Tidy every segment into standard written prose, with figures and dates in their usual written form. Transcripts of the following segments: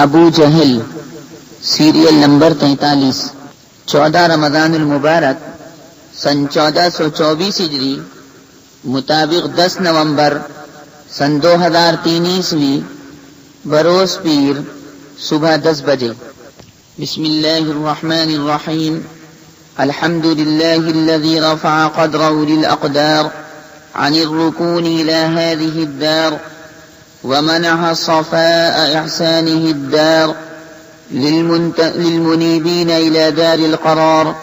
ابو جہل serial number 43 14 رمضان المبارک سن 1424 ہجری مطابق 10 نومبر سن 2003 عیسوی بروز پیر صبح 10 بجے. بسم اللہ الرحمن الرحیم. الحمد للہ الذي رفع قدره للأقدار عن الركون إلى هذه الدار ومنح صفاء إحسانه الدار للمنيبين إلى دار القرار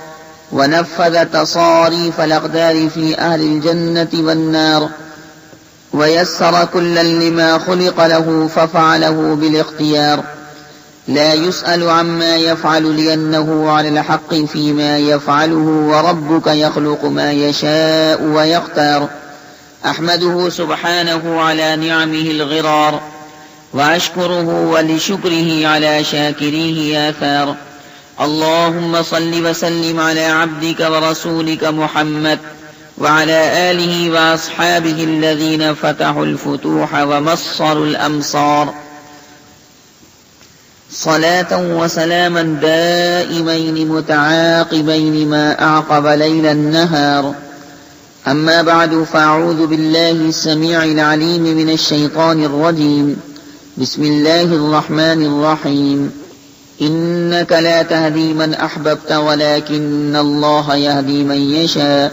ونفذ تصاريف الأقدار في أهل الجنة والنار ويسر كلا لما خلق له ففعله بالاختيار لا يسأل عما يفعل لأنه على الحق فيما يفعله وربك يخلق ما يشاء ويختار. أحمده سبحانه على نعمه الغرار وأشكره ولشكره على شاكريه آثار. اللهم صل وسلم على عبدك ورسولك محمد وعلى آله وأصحابه الذين فتحوا الفتوح ومصروا الأمصار صلاة وسلاما دائمين متعاقبين ما أعقب ليل النهار. أما بعد فأعوذ بالله السميع العليم من الشيطان الرجيم. بسم الله الرحمن الرحيم. إنك لا تهدي من أحببت ولكن الله يهدي من يشاء.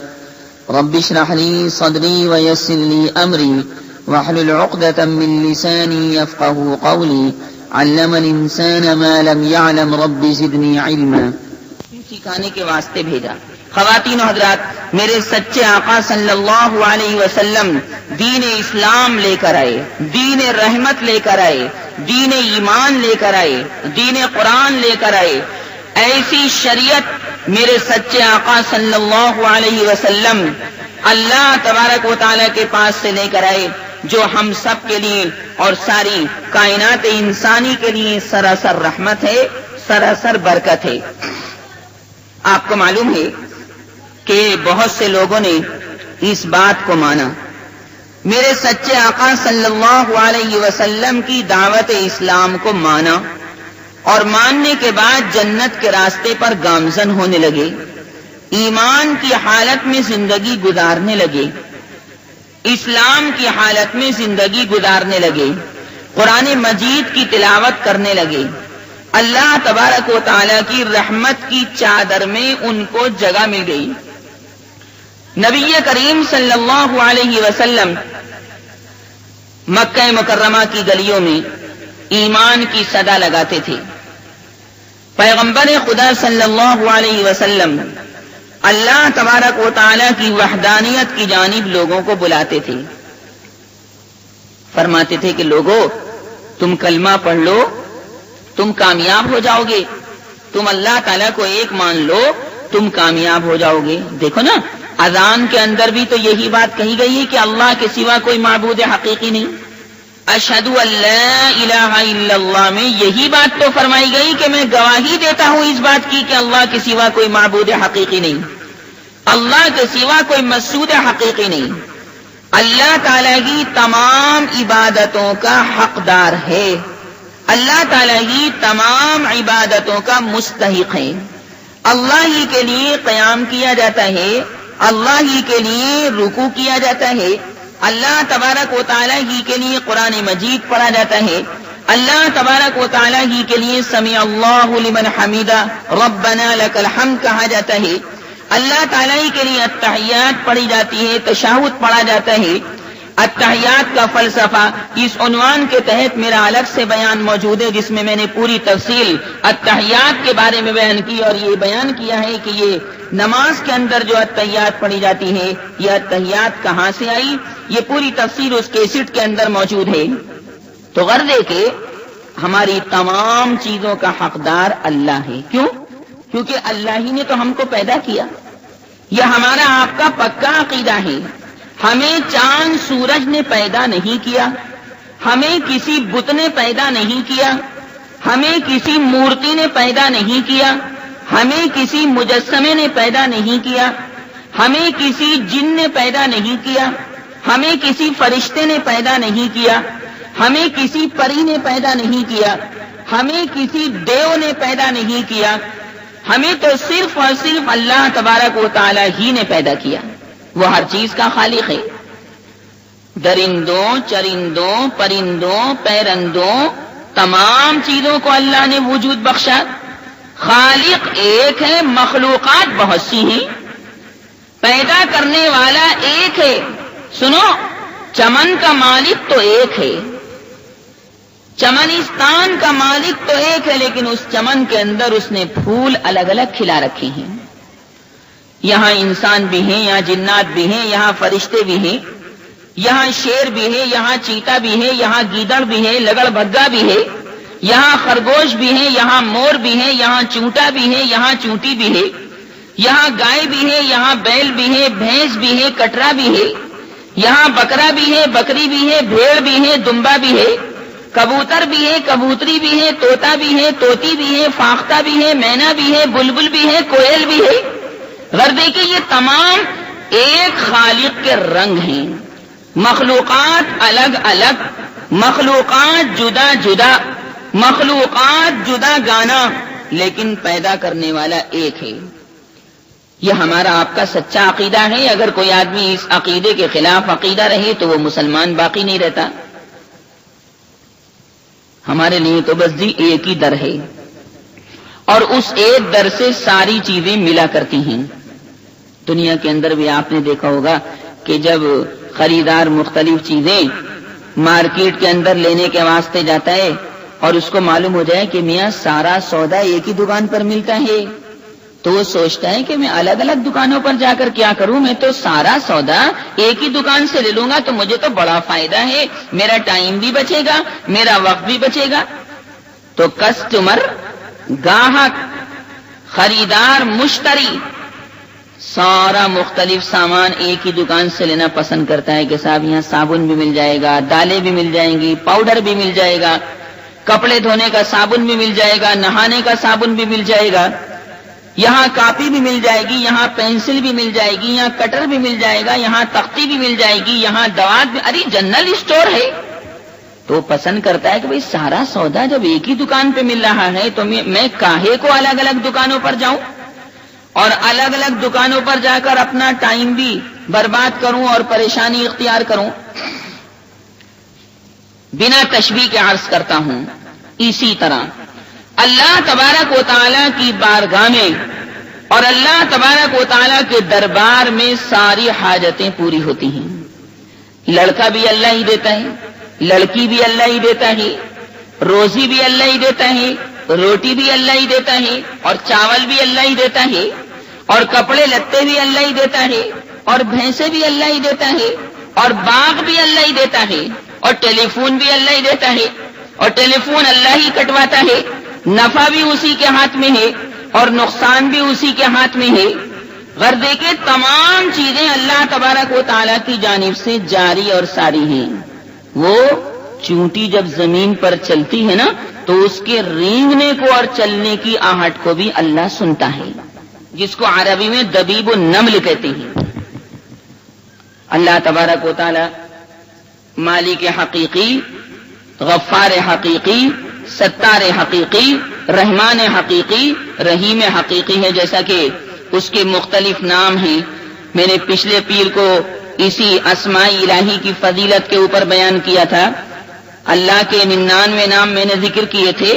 رب اشرح لي صدري ويسر لي أمري واحلل عقدة من لساني يفقه قولي. علم الانسان ما لم يعلم رب زدنی علما. سکھانے کے واسطے بھیجا. خواتین و حضرات، میرے سچے آقا صلی اللہ علیہ وسلم دین اسلام لے کر آئے، دین رحمت لے کر آئے، دین ایمان لے کر آئے، دین قرآن لے کر آئے. ایسی شریعت میرے سچے آقا صلی اللہ علیہ وسلم اللہ تبارک و تعالیٰ کے پاس سے لے کر آئے، جو ہم سب کے لیے اور ساری کائنات انسانی کے لیے سراسر رحمت ہے، سراسر برکت ہے. آپ کو معلوم ہے کہ بہت سے لوگوں نے اس بات کو مانا. میرے سچے آقا صلی اللہ علیہ وسلم کی دعوت اسلام کو مانا اور ماننے کے بعد جنت کے راستے پر گامزن ہونے لگے، ایمان کی حالت میں زندگی گزارنے لگے، اسلام کی حالت میں زندگی گزارنے لگے، قرآن مجید کی تلاوت کرنے لگے. اللہ تبارک و تعالیٰ کی رحمت کی چادر میں ان کو جگہ مل گئی. نبی کریم صلی اللہ علیہ وسلم مکہ مکرمہ کی گلیوں میں ایمان کی صدا لگاتے تھے. پیغمبر خدا صلی اللہ علیہ وسلم اللہ تبارک و تعالیٰ کی وحدانیت کی جانب لوگوں کو بلاتے تھے. فرماتے تھے کہ لوگو، تم کلمہ پڑھ لو، تم کامیاب ہو جاؤ گے. تم اللہ تعالیٰ کو ایک مان لو، تم کامیاب ہو جاؤ گے. دیکھو نا، اذان کے اندر بھی تو یہی بات کہی گئی ہے کہ اللہ کے سوا کوئی معبود حقیقی نہیں. اشہد ان لا الہ الا اللہ میں یہی بات تو فرمائی گئی کہ میں گواہی دیتا ہوں اس بات کی کہ اللہ کے سوا کوئی معبود حقیقی نہیں، اللہ کے سوا کوئی مسعود حقیقی نہیں. اللہ تعالیٰ کی تمام عبادتوں کا حقدار ہے، اللہ تعالیٰ کی تمام عبادتوں کا مستحق ہے. اللہ ہی کے لیے قیام کیا جاتا ہے، اللہ ہی کے لیے رکوع کیا جاتا ہے، اللہ تبارک و تعالیٰ ہی کے لیے قرآن مجید پڑھا جاتا ہے، اللہ تبارک و تعالیٰ ہی کے لیے سمع اللہ لمن حمیدہ ربنا لک الحمد کہا جاتا ہے، اللہ تعالیٰ ہی کے لیے التحیات پڑھی جاتی ہے، تشہد پڑھا جاتا ہے. التحیات کا فلسفہ اس عنوان کے تحت میرا الگ سے بیان موجود ہے، جس میں میں نے پوری تفصیل التحیات کے بارے میں بیان کی اور یہ بیان کیا ہے کہ یہ نماز کے اندر جو التحیات پڑھی جاتی ہے، یہ التحیات کہاں سے آئی، یہ پوری تفصیل اس کیسٹ کے اندر موجود ہے. تو غرض ہے کہ ہماری تمام چیزوں کا حقدار اللہ ہے. کیوں؟ کیونکہ اللہ ہی نے تو ہم کو پیدا کیا. یہ ہمارا آپ کا پکا عقیدہ ہے. ہمیں چاند سورج نے پیدا نہیں کیا، ہمیں کسی بت نے پیدا نہیں کیا، ہمیں کسی مورتی نے پیدا نہیں کیا، ہمیں کسی مجسمے نے پیدا نہیں کیا، ہمیں کسی جن نے پیدا نہیں کیا، ہمیں کسی فرشتے نے پیدا نہیں کیا، ہمیں کسی پری نے پیدا نہیں کیا، ہمیں کسی دیو نے پیدا نہیں کیا، ہمیں تو صرف اور صرف اللہ تبارک و تعالی ہی نے پیدا کیا، وہ ہر چیز کا خالق ہے۔ درندوں، چرندوں، پرندوں، پیرندوں، تمام چیزوں کو اللہ نے وجود بخشا۔ خالق ایک ہے، مخلوقات بہت سی ہیں، پیدا کرنے والا ایک ہے۔ سنو، چمن کا مالک تو ایک ہے، چمنستان کا مالک تو ایک ہے، لیکن اس چمن کے اندر اس نے پھول الگ الگ کھلا رکھے ہیں۔ یہاں انسان بھی ہیں، یہاں جنات بھی ہیں، یہاں فرشتے بھی ہیں، یہاں شیر بھی ہے، یہاں چیتا بھی ہے، یہاں گیدڑ بھی ہے، لگڑ بھگا بھی ہے، یہاں خرگوش بھی ہے، یہاں مور بھی ہے، یہاں چونٹا بھی ہے، یہاں چونٹی بھی ہے، یہاں گائے بھی ہے، یہاں بیل بھی ہے، بھینس بھی ہے، کٹرا بھی ہے، یہاں بکرا بھی ہے، بکری بھی ہے، بھیڑ بھی ہے، دمبا بھی ہے، کبوتر بھی ہے، کبوتری بھی ہے، طوطا بھی ہے، طوطی بھی ہے، فاختہ بھی ہے، مینا بھی ہے، بلبل بھی ہے، کوئل بھی ہے۔ غور دیکھیں، یہ تمام ایک خالق کے رنگ ہیں۔ مخلوقات الگ الگ، مخلوقات جدا جدا، مخلوقات جدا گانا، لیکن پیدا کرنے والا ایک ہے۔ یہ ہمارا آپ کا سچا عقیدہ ہے۔ اگر کوئی آدمی اس عقیدے کے خلاف عقیدہ رہے تو وہ مسلمان باقی نہیں رہتا۔ ہمارے لیے تو بس جی ایک ہی در ہے، اور اس ایک در سے ساری چیزیں ملا کرتی ہیں۔ دنیا کے اندر بھی آپ نے دیکھا ہوگا کہ جب خریدار مختلف چیزیں مارکیٹ کے اندر لینے کے واسطے جاتا ہے اور اس کو معلوم ہو جائے کہ میاں سارا سودا ایک ہی دکان پر ملتا ہے، تو وہ سوچتا ہے کہ میں الگ الگ دکانوں پر جا کر کیا کروں، میں تو سارا سودا ایک ہی دکان سے لے لوں گا تو مجھے تو بڑا فائدہ ہے، میرا ٹائم بھی بچے گا، میرا وقت بھی بچے گا۔ تو کسٹمر، گاہک، خریدار، مشتری سارا مختلف سامان ایک ہی دکان سے لینا پسند کرتا ہے کہ صاحب یہاں صابن بھی مل جائے گا، دالیں بھی مل جائیں گی، پاؤڈر بھی مل جائے گا، کپڑے دھونے کا صابن بھی مل جائے گا، نہانے کا صابن بھی مل جائے گا، یہاں کاپی بھی مل جائے گی، یہاں پینسل بھی مل جائے گی، یہاں کٹر بھی مل جائے گا، یہاں تختی بھی مل جائے گی، یہاں دوات بھی، ارے جنرل اسٹور ہے۔ تو پسند کرتا ہے کہ بھئی سارا سودا جب ایک ہی دکان پہ مل رہا ہے تو میں کاہے کو الگ الگ دکانوں پر جاؤں اور الگ الگ دکانوں پر جا کر اپنا ٹائم بھی برباد کروں اور پریشانی اختیار کروں۔ بنا تشبیہ کے عرض کرتا ہوں، اسی طرح اللہ تبارک و تعالیٰ کی بارگاہ میں اور اللہ تبارک و تعالیٰ کے دربار میں ساری حاجتیں پوری ہوتی ہیں۔ لڑکا بھی اللہ ہی دیتا ہے، لڑکی بھی اللہ ہی دیتا ہے، روزی بھی اللہ ہی دیتا ہے، روٹی بھی اللہ ہی دیتا ہے، اور چاول بھی اللہ ہی دیتا ہے، اور کپڑے لتے بھی اللہ ہی دیتا ہے، اور بھینسیں بھی اللہ ہی دیتا ہے، اور باغ بھی اللہ ہی دیتا ہے، اور ٹیلی فون بھی اللہ ہی دیتا ہے، اور ٹیلی فون اللہ ہی کٹواتا ہے۔ نفع بھی اسی کے ہاتھ میں ہے اور نقصان بھی اسی کے ہاتھ میں ہے۔ غرضے کے تمام چیزیں اللہ تبارک و تعالیٰ کی جانب سے جاری اور ساری ہیں۔ وہ چونٹی جب زمین پر چلتی ہے نا تو اس کے رینگنے کو اور چلنے کی آہٹ کو بھی اللہ سنتا ہے، جس کو عربی میں دبیب النمل کہتے ہیں۔ اللہ تبارک و تعالیٰ مالک حقیقی، غفار حقیقی، ستار حقیقی، رحمان حقیقی، رحیم حقیقی ہے، جیسا کہ اس کے مختلف نام ہیں۔ میں نے پچھلے پیر کو اسی اسماء الہی کی فضیلت کے اوپر بیان کیا تھا۔ اللہ کے 99 نام میں نے ذکر کیے تھے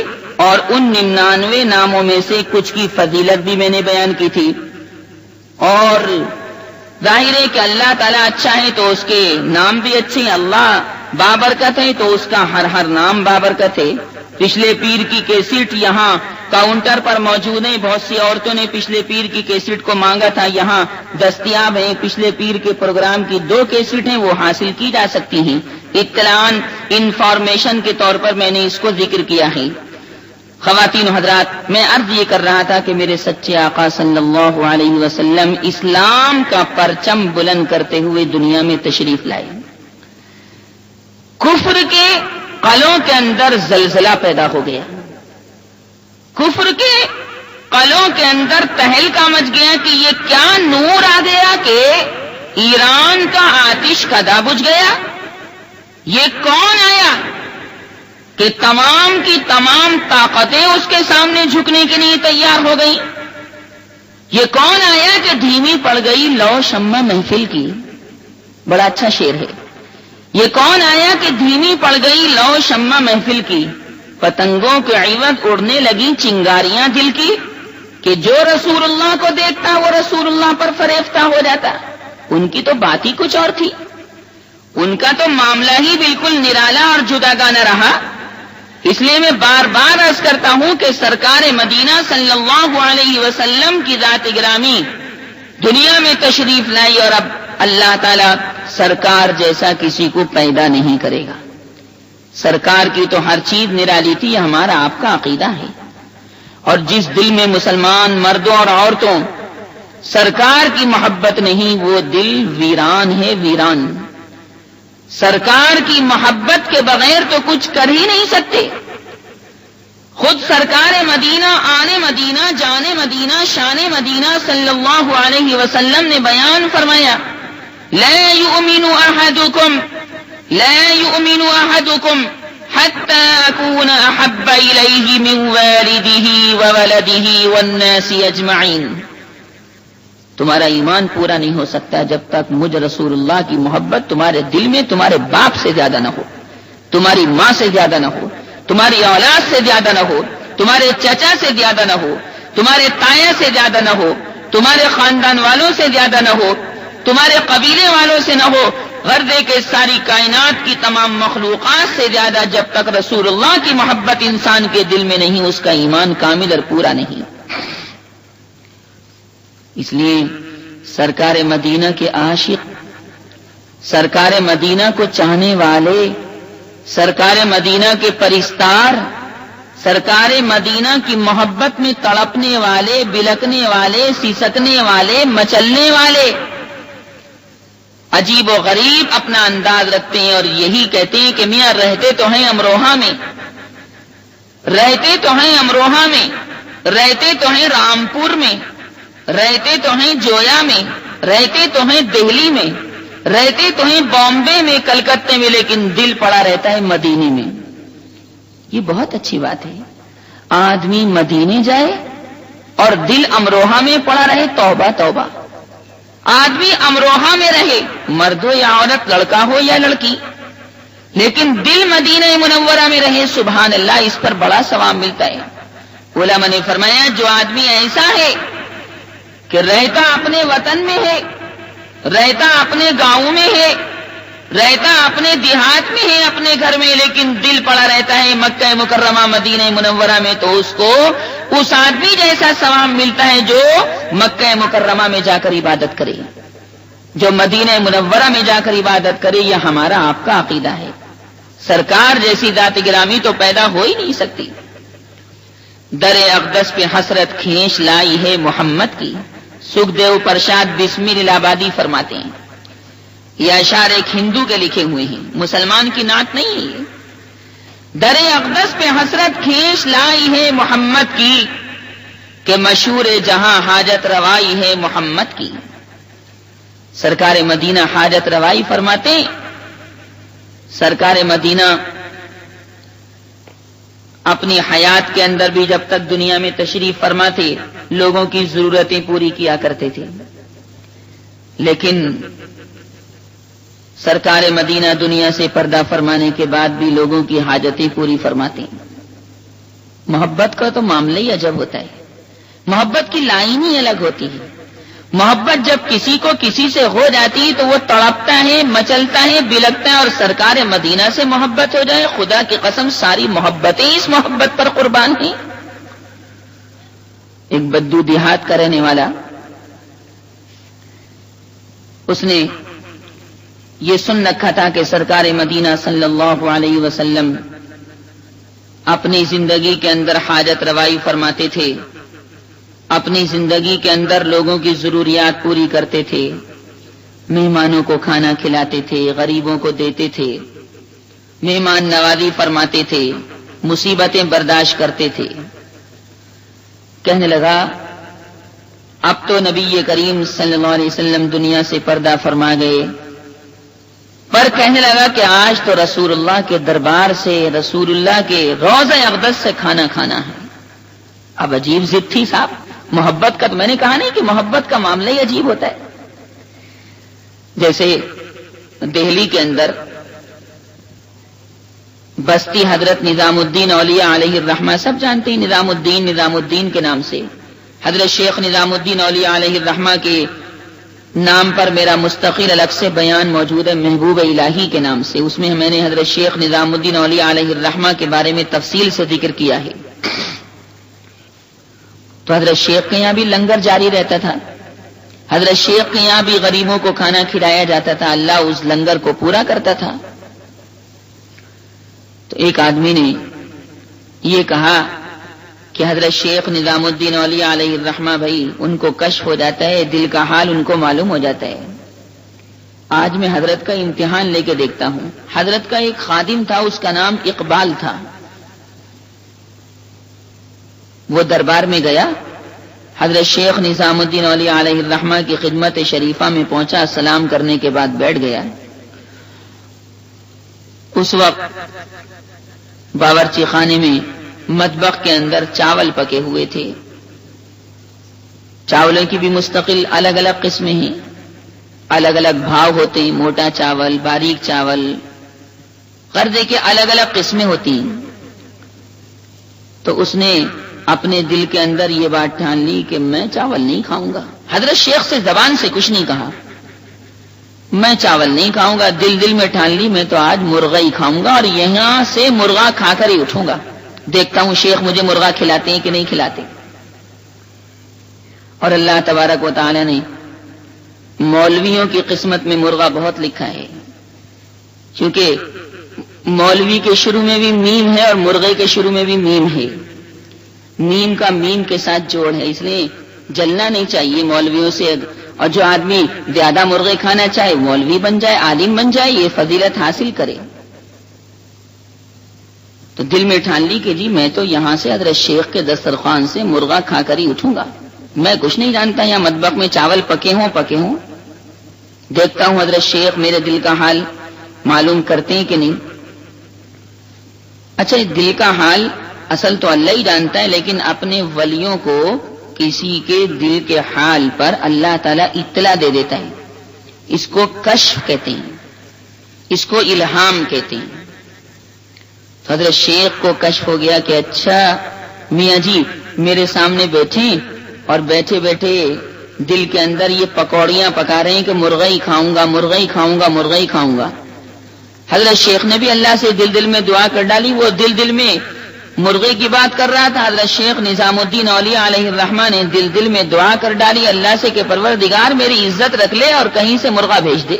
اور ان 99 ناموں میں سے کچھ کی فضیلت بھی میں نے بیان کی تھی۔ اور ظاہر ہے کہ اللہ تعالیٰ اچھا ہے تو اس کے نام بھی اچھے ہیں، اللہ بابرکت ہے تو اس کا ہر نام بابرکت ہے۔ پچھلے پیر کی کیسٹ یہاں کاؤنٹر پر موجود ہیں، بہت سی عورتوں نے پچھلے پیر کی کیسٹ کو مانگا تھا، یہاں دستیاب ہیں۔ پچھلے پیر کے پروگرام کی 2 کیسٹ ہیں، وہ حاصل کی جا سکتی ہیں۔ اطلاع انفارمیشن کے طور پر میں نے اس کو ذکر کیا ہے۔ خواتین و حضرات، میں عرض یہ کر رہا تھا کہ میرے سچے آقا صلی اللہ علیہ وسلم اسلام کا پرچم بلند کرتے ہوئے دنیا میں تشریف لائے۔ کفر کے قلوں کے اندر زلزلہ پیدا ہو گیا، کفر کے قلوں کے اندر تہلکہ مچ گیا کہ یہ کیا نور آ گیا کہ ایران کا آتش کدا بجھ گیا، یہ کون آیا؟ کہ تمام کی تمام طاقتیں اس کے سامنے جھکنے کے لیے تیار ہو گئی. یہ کون آیا کہ دھیمی پڑ گئی لو شمع محفل کی؟ بڑا اچھا شعر ہے. یہ کون آیا کہ دھیمی پڑ گئی لو شمع محفل کی، پتنگوں کے عوض اڑنے لگی چنگاریاں دل کی، کہ جو رسول اللہ کو دیکھتا وہ رسول اللہ پر فریفتہ ہو جاتا. ان کی تو بات ہی کچھ اور تھی، ان کا تو معاملہ ہی بالکل نرالا اور جداگانہ رہا. اس لیے میں بار بار عرض کرتا ہوں کہ سرکار مدینہ صلی اللہ علیہ وسلم کی ذات گرامی دنیا میں تشریف لائی، اور اب اللہ تعالیٰ سرکار جیسا کسی کو پیدا نہیں کرے گا. سرکار کی تو ہر چیز نرالی تھی، یہ ہمارا آپ کا عقیدہ ہے. اور جس دل میں مسلمان مردوں اور عورتوں سرکار کی محبت نہیں، وہ دل ویران ہے، ویران. سرکار کی محبت کے بغیر تو کچھ کر ہی نہیں سکتے. خود سرکار مدینہ، آنے مدینہ، جانے مدینہ، شان مدینہ صلی اللہ علیہ وسلم نے بیان فرمایا، لا يؤمن احدكم حتى اكون احب اليه من والده وولده والناس اجمعين. تمہارا ایمان پورا نہیں ہو سکتا جب تک مجھ رسول اللہ کی محبت تمہارے دل میں تمہارے باپ سے زیادہ نہ ہو، تمہاری ماں سے زیادہ نہ ہو، تمہاری اولاد سے زیادہ نہ ہو، تمہارے چچا سے زیادہ نہ ہو، تمہارے تایا سے زیادہ نہ ہو، تمہارے خاندان والوں سے زیادہ نہ ہو، تمہارے قبیلے والوں سے نہ ہو، غرضے کے ساری کائنات کی تمام مخلوقات سے زیادہ جب تک رسول اللہ کی محبت انسان کے دل میں نہیں، اس کا ایمان کامل اور پورا نہیں. اس لیے سرکار مدینہ کے عاشق، سرکار مدینہ کو چاہنے والے، سرکار مدینہ کے پرستار، سرکار مدینہ کی محبت میں تڑپنے والے، بلکنے والے، سسکنے والے، مچلنے والے عجیب و غریب اپنا انداز رکھتے ہیں اور یہی کہتے ہیں کہ میاں رہتے تو ہیں امروہہ میں، رہتے تو ہیں امروہہ میں، رہتے تو ہیں رامپور میں، رہتے تو ہیں جویا میں، رہتے تو ہیں دہلی میں، رہتے تو ہیں بامبے میں، کلکتے میں، لیکن دل پڑا رہتا ہے مدینے میں. یہ بہت اچھی بات ہے. آدمی مدینے جائے اور دل امروہہ میں پڑا رہے، توبہ توبہ. آدمی امروہہ میں رہے، مرد ہو یا عورت، لڑکا ہو یا لڑکی، لیکن دل مدینہ منورہ میں رہے، سبحان اللہ، اس پر بڑا ثواب ملتا ہے. علماء نے فرمایا جو آدمی ایسا ہے کہ رہتا اپنے وطن میں ہے، رہتا اپنے گاؤں میں ہے، رہتا اپنے دیہات میں ہے، اپنے گھر میں، لیکن دل پڑا رہتا ہے مکہ مکرمہ مدینہ منورہ میں، تو اس کو اس آدمی جیسا ثواب ملتا ہے جو مکہ مکرمہ میں جا کر عبادت کرے، جو مدینہ منورہ میں جا کر عبادت کرے. یہ ہمارا آپ کا عقیدہ ہے. سرکار جیسی ذات گرامی تو پیدا ہو ہی نہیں سکتی. در اقدس پہ حسرت کھینچ لائی ہے محمد کی، سکھ دیو پرشاد بسمل الہبادی فرماتے ہیں. یہ اشعار ایک ہندو کے لکھے ہوئے ہیں، مسلمان کی نعت نہیں ہے. در اقدس پہ حسرت کھینچ لائی ہے محمد کی، کہ مشہور جہاں حاجت روائی ہے محمد کی. سرکار مدینہ حاجت روائی فرماتے ہیں. سرکار مدینہ اپنی حیات کے اندر بھی جب تک دنیا میں تشریف فرما تھے، لوگوں کی ضرورتیں پوری کیا کرتے تھے. لیکن سرکار مدینہ دنیا سے پردہ فرمانے کے بعد بھی لوگوں کی حاجتیں پوری فرماتے ہیں. محبت کا تو معاملہ ہی عجب ہوتا ہے. محبت کی لائن ہی الگ ہوتی ہے. محبت جب کسی کو کسی سے ہو جاتی ہے تو وہ تڑپتا ہے، مچلتا ہے، بلکتا ہے. اور سرکار مدینہ سے محبت ہو جائے، خدا کی قسم ساری محبتیں اس محبت پر قربان ہیں. ایک بدو دیہات کا رہنے والا، اس نے یہ سن رکھا تھا کہ سرکار مدینہ صلی اللہ علیہ وسلم اپنی زندگی کے اندر حاجت روائی فرماتے تھے، اپنی زندگی کے اندر لوگوں کی ضروریات پوری کرتے تھے، مہمانوں کو کھانا کھلاتے تھے، غریبوں کو دیتے تھے، مہمان نوازی فرماتے تھے، مصیبتیں برداشت کرتے تھے. کہنے لگا اب تو نبی کریم صلی اللہ علیہ وسلم دنیا سے پردہ فرما گئے، پر کہنے لگا کہ آج تو رسول اللہ کے دربار سے، رسول اللہ کے روضہ اقدس سے کھانا کھانا ہے۔ اب عجیب ضد تھی صاحب، محبت کا تو میں نے کہا نہیں کہ محبت کا معاملہ ہی عجیب ہوتا ہے۔ جیسے دہلی کے اندر بستی حضرت نظام الدین اولیاء علیہ الرحمہ، سب جانتے ہیں نظام الدین کے نام سے، حضرت شیخ نظام الدین اولیاء علیہ الرحمہ کے نام پر میرا مستقل الگ سے بیان موجود ہے، محبوب الہی کے نام سے، اس میں میں نے حضرت شیخ نظام الدین اولیاء علیہ الرحمہ کے بارے میں تفصیل سے ذکر کیا ہے۔ تو حضرت شیخ کے یہاں بھی لنگر جاری رہتا تھا، حضرت شیخ کے یہاں بھی غریبوں کو کھانا کھلایا جاتا تھا، اللہ اس لنگر کو پورا کرتا تھا۔ تو ایک آدمی نے یہ کہا کہ حضرت شیخ نظام الدین اولیاء علیہ الرحمہ بھائی ان کو کشف ہو جاتا ہے، دل کا حال ان کو معلوم ہو جاتا ہے۔ آج میں حضرت کا امتحان لے کے دیکھتا ہوں۔ حضرت کا ایک خادم تھا، اس کا نام اقبال تھا، وہ دربار میں گیا، حضرت شیخ نظام الدین اولیاء علیہ الرحمہ کی خدمت شریفہ میں پہنچا، سلام کرنے کے بعد بیٹھ گیا۔ اس وقت باورچی خانے میں مطبخ کے اندر چاول پکے ہوئے تھے، چاولوں کی بھی مستقل الگ الگ قسمیں ہیں، الگ الگ بھاؤ ہوتے ہیں، موٹا چاول، باریک چاول، قرضے کے الگ الگ قسمیں ہوتی ہیں۔ تو اس نے اپنے دل کے اندر یہ بات ٹھان لی کہ میں چاول نہیں کھاؤں گا۔ حضرت شیخ سے زبان سے کچھ نہیں کہا، میں چاول نہیں کھاؤں گا، دل میں ٹھان لی میں تو آج مرغا ہی کھاؤں گا، اور یہاں سے مرغا کھا کر ہی اٹھوں گا، دیکھتا ہوں شیخ مجھے مرغا کھلاتے ہیں کہ نہیں کھلاتے۔ اور اللہ تبارک و تعالی نے مولویوں کی قسمت میں مرغا بہت لکھا ہے، کیونکہ مولوی کے شروع میں بھی میم ہے اور مرغے کے شروع میں بھی میم ہے، میم کا میم کے ساتھ جوڑ ہے، اس لیے جلنا نہیں چاہیے مولویوں سے۔ اور جو آدمی زیادہ مرغے کھانا چاہے مولوی بن جائے، عالم بن جائے، یہ فضیلت حاصل کرے۔ تو دل میں ٹھان لی کہ جی میں تو یہاں سے حضرت شیخ کے دسترخوان سے مرغا کھا کر ہی اٹھوں گا، میں کچھ نہیں جانتا یہاں مطبخ میں چاول پکے ہوں، دیکھتا ہوں حضرت شیخ میرے دل کا حال معلوم کرتے ہیں کہ نہیں۔ اچھا دل کا حال اصل تو اللہ ہی جانتا ہے، لیکن اپنے ولیوں کو کسی کے دل کے حال پر اللہ تعالیٰ اطلاع دے دیتا ہے، اس کو کشف کہتے ہیں، اس کو الہام کہتے ہیں۔ حضرت شیخ کو کشف ہو گیا کہ اچھا میاں جی میرے سامنے بیٹھے اور بیٹھے بیٹھے دل کے اندر یہ پکوڑیاں پکا رہے ہیں کہ مرغا ہی کھاؤں گا، مرغا ہی کھاؤں گا، مرغا ہی کھاؤں گا۔ حضرت شیخ نے بھی اللہ سے دل میں دعا کر ڈالی، وہ دل میں مرغے کی بات کر رہا تھا، حضرت شیخ نظام الدین اولیاء علیہ الرحمہ نے دل میں دعا کر ڈالی اللہ سے کہ پروردگار میری عزت رکھ لے اور کہیں سے مرغا بھیج دے۔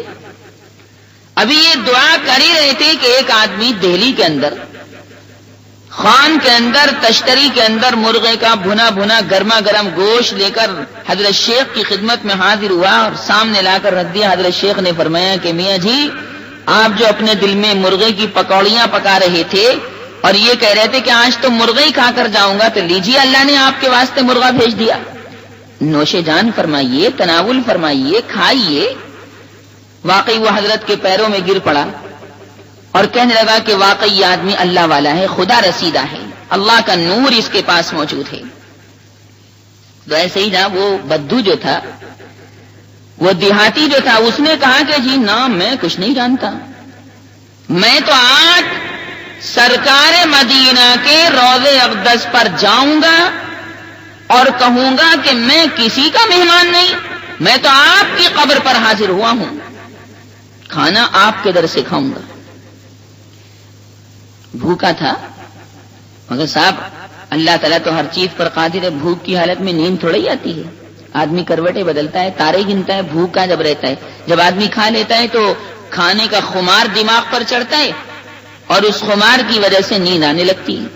ابھی یہ دعا کر ہی رہے تھے کہ ایک آدمی دہلی کے اندر خان کے اندر تشتری کے اندر مرغے کا بھنا گرما گرم گوشت لے کر حضرت شیخ کی خدمت میں حاضر ہوا اور سامنے لا کر رکھ دیا۔ حضرت شیخ نے فرمایا کہ میاں جی آپ جو اپنے دل میں مرغے کی پکوڑیاں پکا رہے تھے اور یہ کہہ رہے تھے کہ آج تو مرغے ہی کھا کر جاؤں گا، تو لیجیے اللہ نے آپ کے واسطے مرغا بھیج دیا، نوش جان فرمائیے، تناول فرمائیے، کھائیے۔ واقعی وہ حضرت کے پیروں میں گر پڑا اور کہنے لگا کہ واقعی یہ آدمی اللہ والا ہے، خدا رسیدہ ہے، اللہ کا نور اس کے پاس موجود ہے۔ تو ایسے ہی وہ بدو جو تھا، وہ دیہاتی جو تھا، اس نے کہا کہ جی نا میں کچھ نہیں جانتا، میں تو آج سرکار مدینہ کے روضے اقدس پر جاؤں گا اور کہوں گا کہ میں کسی کا مہمان نہیں، میں تو آپ کی قبر پر حاضر ہوا ہوں، کھانا آپ کے در سے کھاؤں گا۔ بھوکا تھا مگر صاحب اللہ تعالیٰ تو ہر چیز پر قادر ہے، بھوک کی حالت میں نیند تھوڑا ہی آتی ہے، آدمی کروٹیں بدلتا ہے، تارے گنتا ہے، بھوک کا جب رہتا ہے، جب آدمی کھا لیتا ہے تو کھانے کا خمار دماغ پر چڑھتا ہے اور اس خمار کی وجہ سے نیند آنے لگتی ہے۔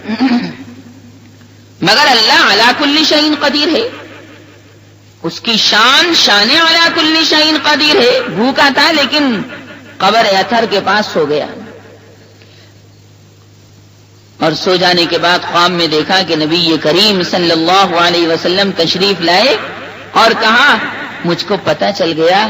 مگر اللہ علی کل شیء قدیر ہے، اس کی شان علی کل شیء قدیر ہے۔ بھوکا تھا لیکن قبر اطہر کے پاس سو گیا، اور سو جانے کے بعد خواب میں دیکھا کہ نبی کریم صلی اللہ علیہ وسلم تشریف لائے اور کہا مجھ کو پتہ چل گیا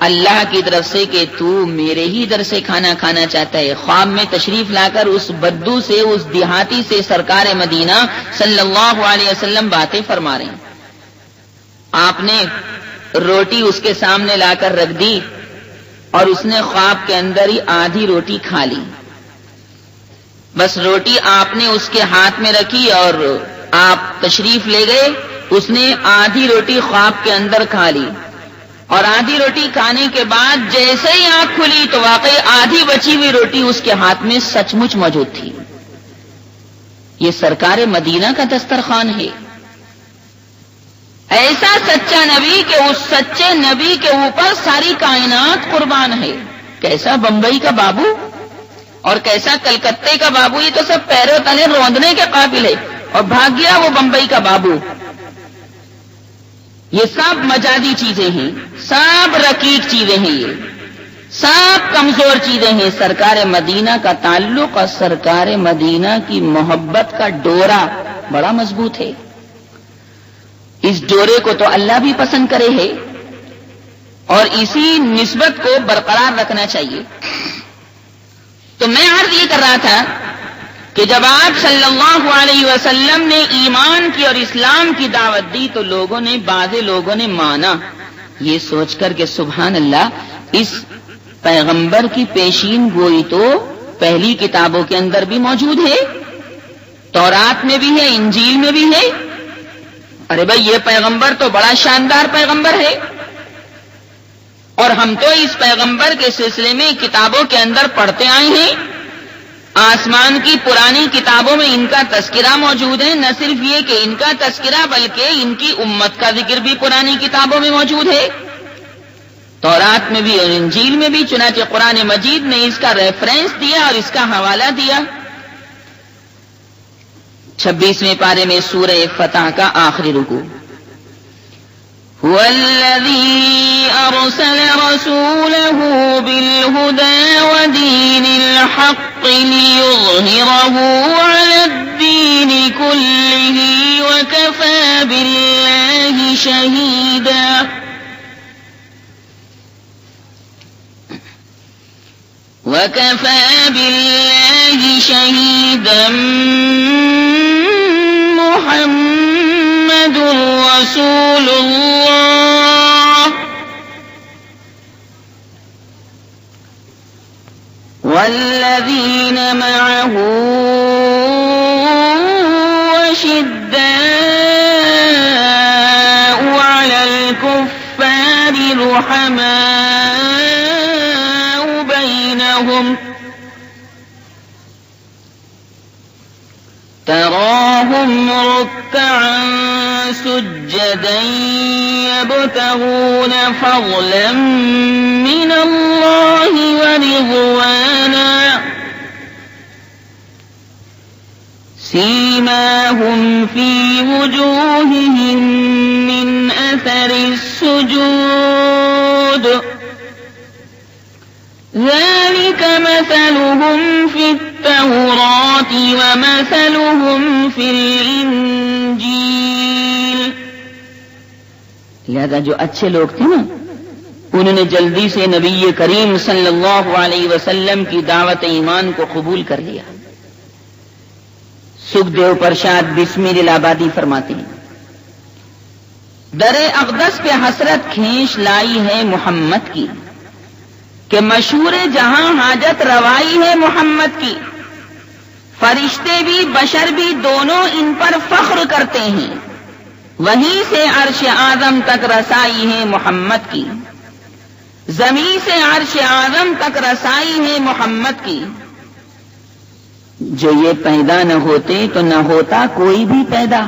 اللہ کی طرف سے کہ تو میرے ہی در سے کھانا کھانا چاہتا ہے. خواب میں تشریف لا کر اس بدو سے، اس دیہاتی سے سرکار مدینہ صلی اللہ علیہ وسلم باتیں فرما رہے ہیں. آپ نے روٹی اس کے سامنے لا کر رکھ دی اور اس نے خواب کے اندر ہی آدھی روٹی کھا لی. بس روٹی آپ نے اس کے ہاتھ میں رکھی اور آپ تشریف لے گئے. اس نے آدھی روٹی خواب کے اندر کھا لی اور آدھی روٹی کھانے کے بعد جیسے ہی آنکھ کھلی تو واقعی آدھی بچی ہوئی روٹی اس کے ہاتھ میں سچ مچ موجود تھی. یہ سرکار مدینہ کا دسترخوان ہے. ایسا سچا نبی کہ اس سچے نبی کے اوپر ساری کائنات قربان ہے. کیسا بمبئی کا بابو اور کیسا کلکتے کا بابو، یہ تو سب پیروں تلے روندنے کے قابل ہے. اور بھاگ گیا وہ بمبئی کا بابو. یہ سب مجازی چیزیں ہیں، سب رقیق چیزیں ہیں، یہ سب کمزور چیزیں ہیں. سرکار مدینہ کا تعلق اور سرکار مدینہ کی محبت کا ڈورا بڑا مضبوط ہے. اس ڈورے کو تو اللہ بھی پسند کرے ہے اور اسی نسبت کو برقرار رکھنا چاہیے. تو میں عرض یہ کر رہا تھا کہ جب آپ صلی اللہ علیہ وسلم نے ایمان کی اور اسلام کی دعوت دی تو بعض لوگوں نے مانا یہ سوچ کر کہ سبحان اللہ، اس پیغمبر کی پیشین گوئی تو پہلی کتابوں کے اندر بھی موجود ہے، تورات میں بھی ہے، انجیل میں بھی ہے. ارے بھائی یہ پیغمبر تو بڑا شاندار پیغمبر ہے اور ہم تو اس پیغمبر کے سلسلے میں کتابوں کے اندر پڑھتے آئے ہیں. آسمان کی پرانی کتابوں میں ان کا تذکرہ موجود ہے. نہ صرف یہ کہ ان کا تذکرہ بلکہ ان کی امت کا ذکر بھی پرانی کتابوں میں موجود ہے، تورات میں بھی اور انجیل میں بھی. چنانچہ قرآن مجید نے اس کا ریفرنس دیا اور اس کا حوالہ دیا. 26ویں پارے میں سورہ فتح کا آخری رکوع، هو الذي أرسل رسوله بالهدى ودين الحق ليظهره على الدين كله وكفى بالله شهيدا. وكفى بالله شهيدا محمد رسول الله والذين معه أشداء على الكفار رحماء بينهم تراهم ركعا سجدا يبتغون فضلا من الله ورضوانا سيماهم في وجوههم من أثر السجود ذلك مثلهم في التوراة ومثلهم في الإنجيل. لہذا جو اچھے لوگ تھے نا انہوں نے جلدی سے نبی کریم صلی اللہ علیہ وسلم کی دعوت ایمان کو قبول کر لیا. سکھدیو پرشاد بسمیل آبادی فرماتے ہیں در اقدس پہ حسرت کھینچ لائی ہے محمد کی کہ مشہور جہاں حاجت روائی ہے محمد کی. فرشتے بھی بشر بھی دونوں ان پر فخر کرتے ہیں. وہیں سے عرش اعظم تک رسائی ہے محمد کی. زمین سے عرش اعظم تک رسائی ہے محمد کی. جو یہ پیدا نہ ہوتے تو نہ ہوتا کوئی بھی پیدا.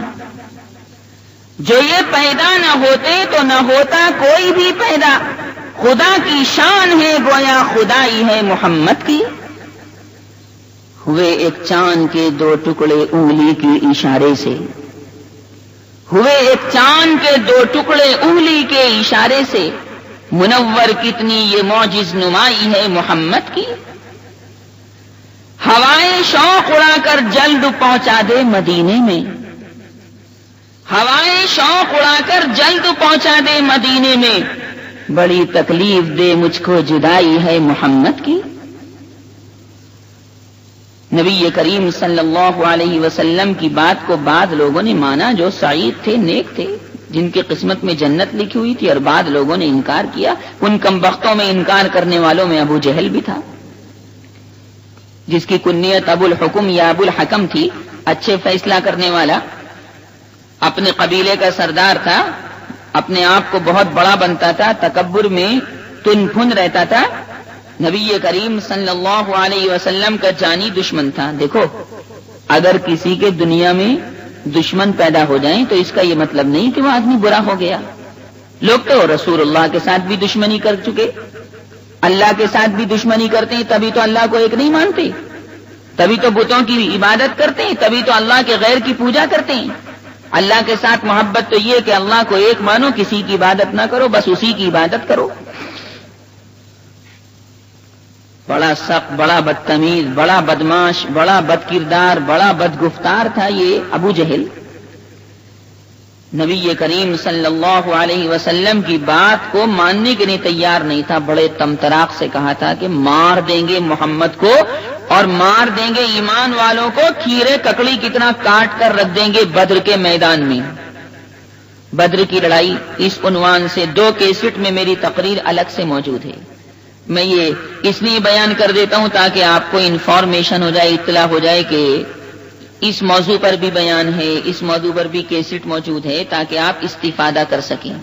جو یہ پیدا نہ ہوتے تو نہ ہوتا کوئی بھی پیدا. خدا کی شان ہے گویا خدائی ہے محمد کی. ہوئے ایک چاند کے 2 ٹکڑے انگلی کے اشارے سے. ہوئے ایک چاند کے 2 ٹکڑے انگلی کے اشارے سے. منور کتنی یہ معجز نمائی ہے محمد کی. ہوائیں شوق اڑا کر جلد پہنچا دے مدینے میں. ہوائیں شوق اڑا کر جلد پہنچا دے مدینے میں. بڑی تکلیف دے مجھ کو جدائی ہے محمد کی. نبی کریم صلی اللہ علیہ وسلم کی بات کو بعض لوگوں نے مانا جو سعید تھے، نیک تھے، جن کی قسمت میں جنت لکھی ہوئی تھی، اور بعض لوگوں نے انکار کیا. ان کم بختوں میں انکار کرنے والوں میں ابو جہل بھی تھا، جس کی کنیت ابو الحکم یا ابو الحکم تھی، اچھے فیصلہ کرنے والا، اپنے قبیلے کا سردار تھا، اپنے آپ کو بہت بڑا بنتا تھا، تکبر میں تن پھن رہتا تھا، نبی کریم صلی اللہ علیہ وسلم کا جانی دشمن تھا. دیکھو، اگر کسی کے دنیا میں دشمن پیدا ہو جائیں تو اس کا یہ مطلب نہیں کہ وہ آدمی برا ہو گیا. لوگ تو رسول اللہ کے ساتھ بھی دشمنی کر چکے، اللہ کے ساتھ بھی دشمنی کرتے ہیں، تبھی تو اللہ کو ایک نہیں مانتے، تبھی تو بتوں کی عبادت کرتے ہیں، تبھی تو اللہ کے غیر کی پوجا کرتے ہیں. اللہ کے ساتھ محبت تو یہ کہ اللہ کو ایک مانو، کسی کی عبادت نہ کرو، بس اسی کی عبادت کرو. بڑا سخت، بڑا بدتمیز، بڑا بدماش، بڑا بد کردار، بڑا بد گفتار تھا یہ ابو جہل. نبی کریم صلی اللہ علیہ وسلم کی بات کو ماننے کے لیے تیار نہیں تھا. بڑے تمتراق سے کہا تھا کہ مار دیں گے محمد کو، اور مار دیں گے ایمان والوں کو، کھیرے ککڑی کتنا کاٹ کر رکھ دیں گے بدر کے میدان میں. بدر کی لڑائی اس عنوان سے 2 کیسٹ میں میری تقریر الگ سے موجود ہے. میں یہ اس لیے بیان کر دیتا ہوں تاکہ آپ کو انفارمیشن ہو جائے، اطلاع ہو جائے کہ اس موضوع پر بھی بیان ہے، اس موضوع پر بھی کیسٹ موجود ہے، تاکہ آپ استفادہ کر سکیں.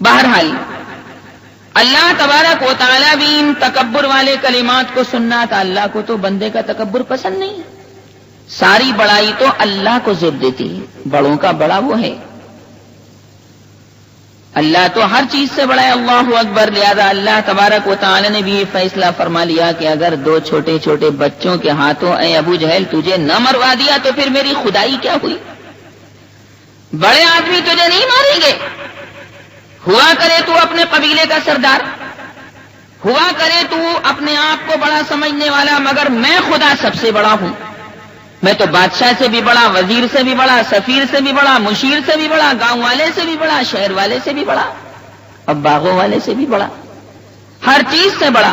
بہرحال اللہ تبارک و تعالیٰ بھی ان تکبر والے کلمات کو سننا تھا. اللہ کو تو بندے کا تکبر پسند نہیں. ساری بڑائی تو اللہ کو زیب دیتی ہے، بڑوں کا بڑا وہ ہے. اللہ تو ہر چیز سے بڑا ہے، اللہ اکبر. لہذا اللہ تبارک و تعالی نے بھی یہ فیصلہ فرما لیا کہ اگر 2 چھوٹے چھوٹے بچوں کے ہاتھوں اے ابو جہل تجھے نہ مروا دیا تو پھر میری خدائی کیا ہوئی؟ بڑے آدمی تجھے نہیں ماریں گے. ہوا کرے تو اپنے قبیلے کا سردار، ہوا کرے تو اپنے آپ کو بڑا سمجھنے والا، مگر میں خدا سب سے بڑا ہوں. میں تو بادشاہ سے بھی بڑا، وزیر سے بھی بڑا، سفیر سے بھی بڑا، مشیر سے بھی بڑا، گاؤں والے سے بھی بڑا، شہر والے سے بھی بڑا، اور باغوں والے سے بھی بڑا، ہر چیز سے بڑا.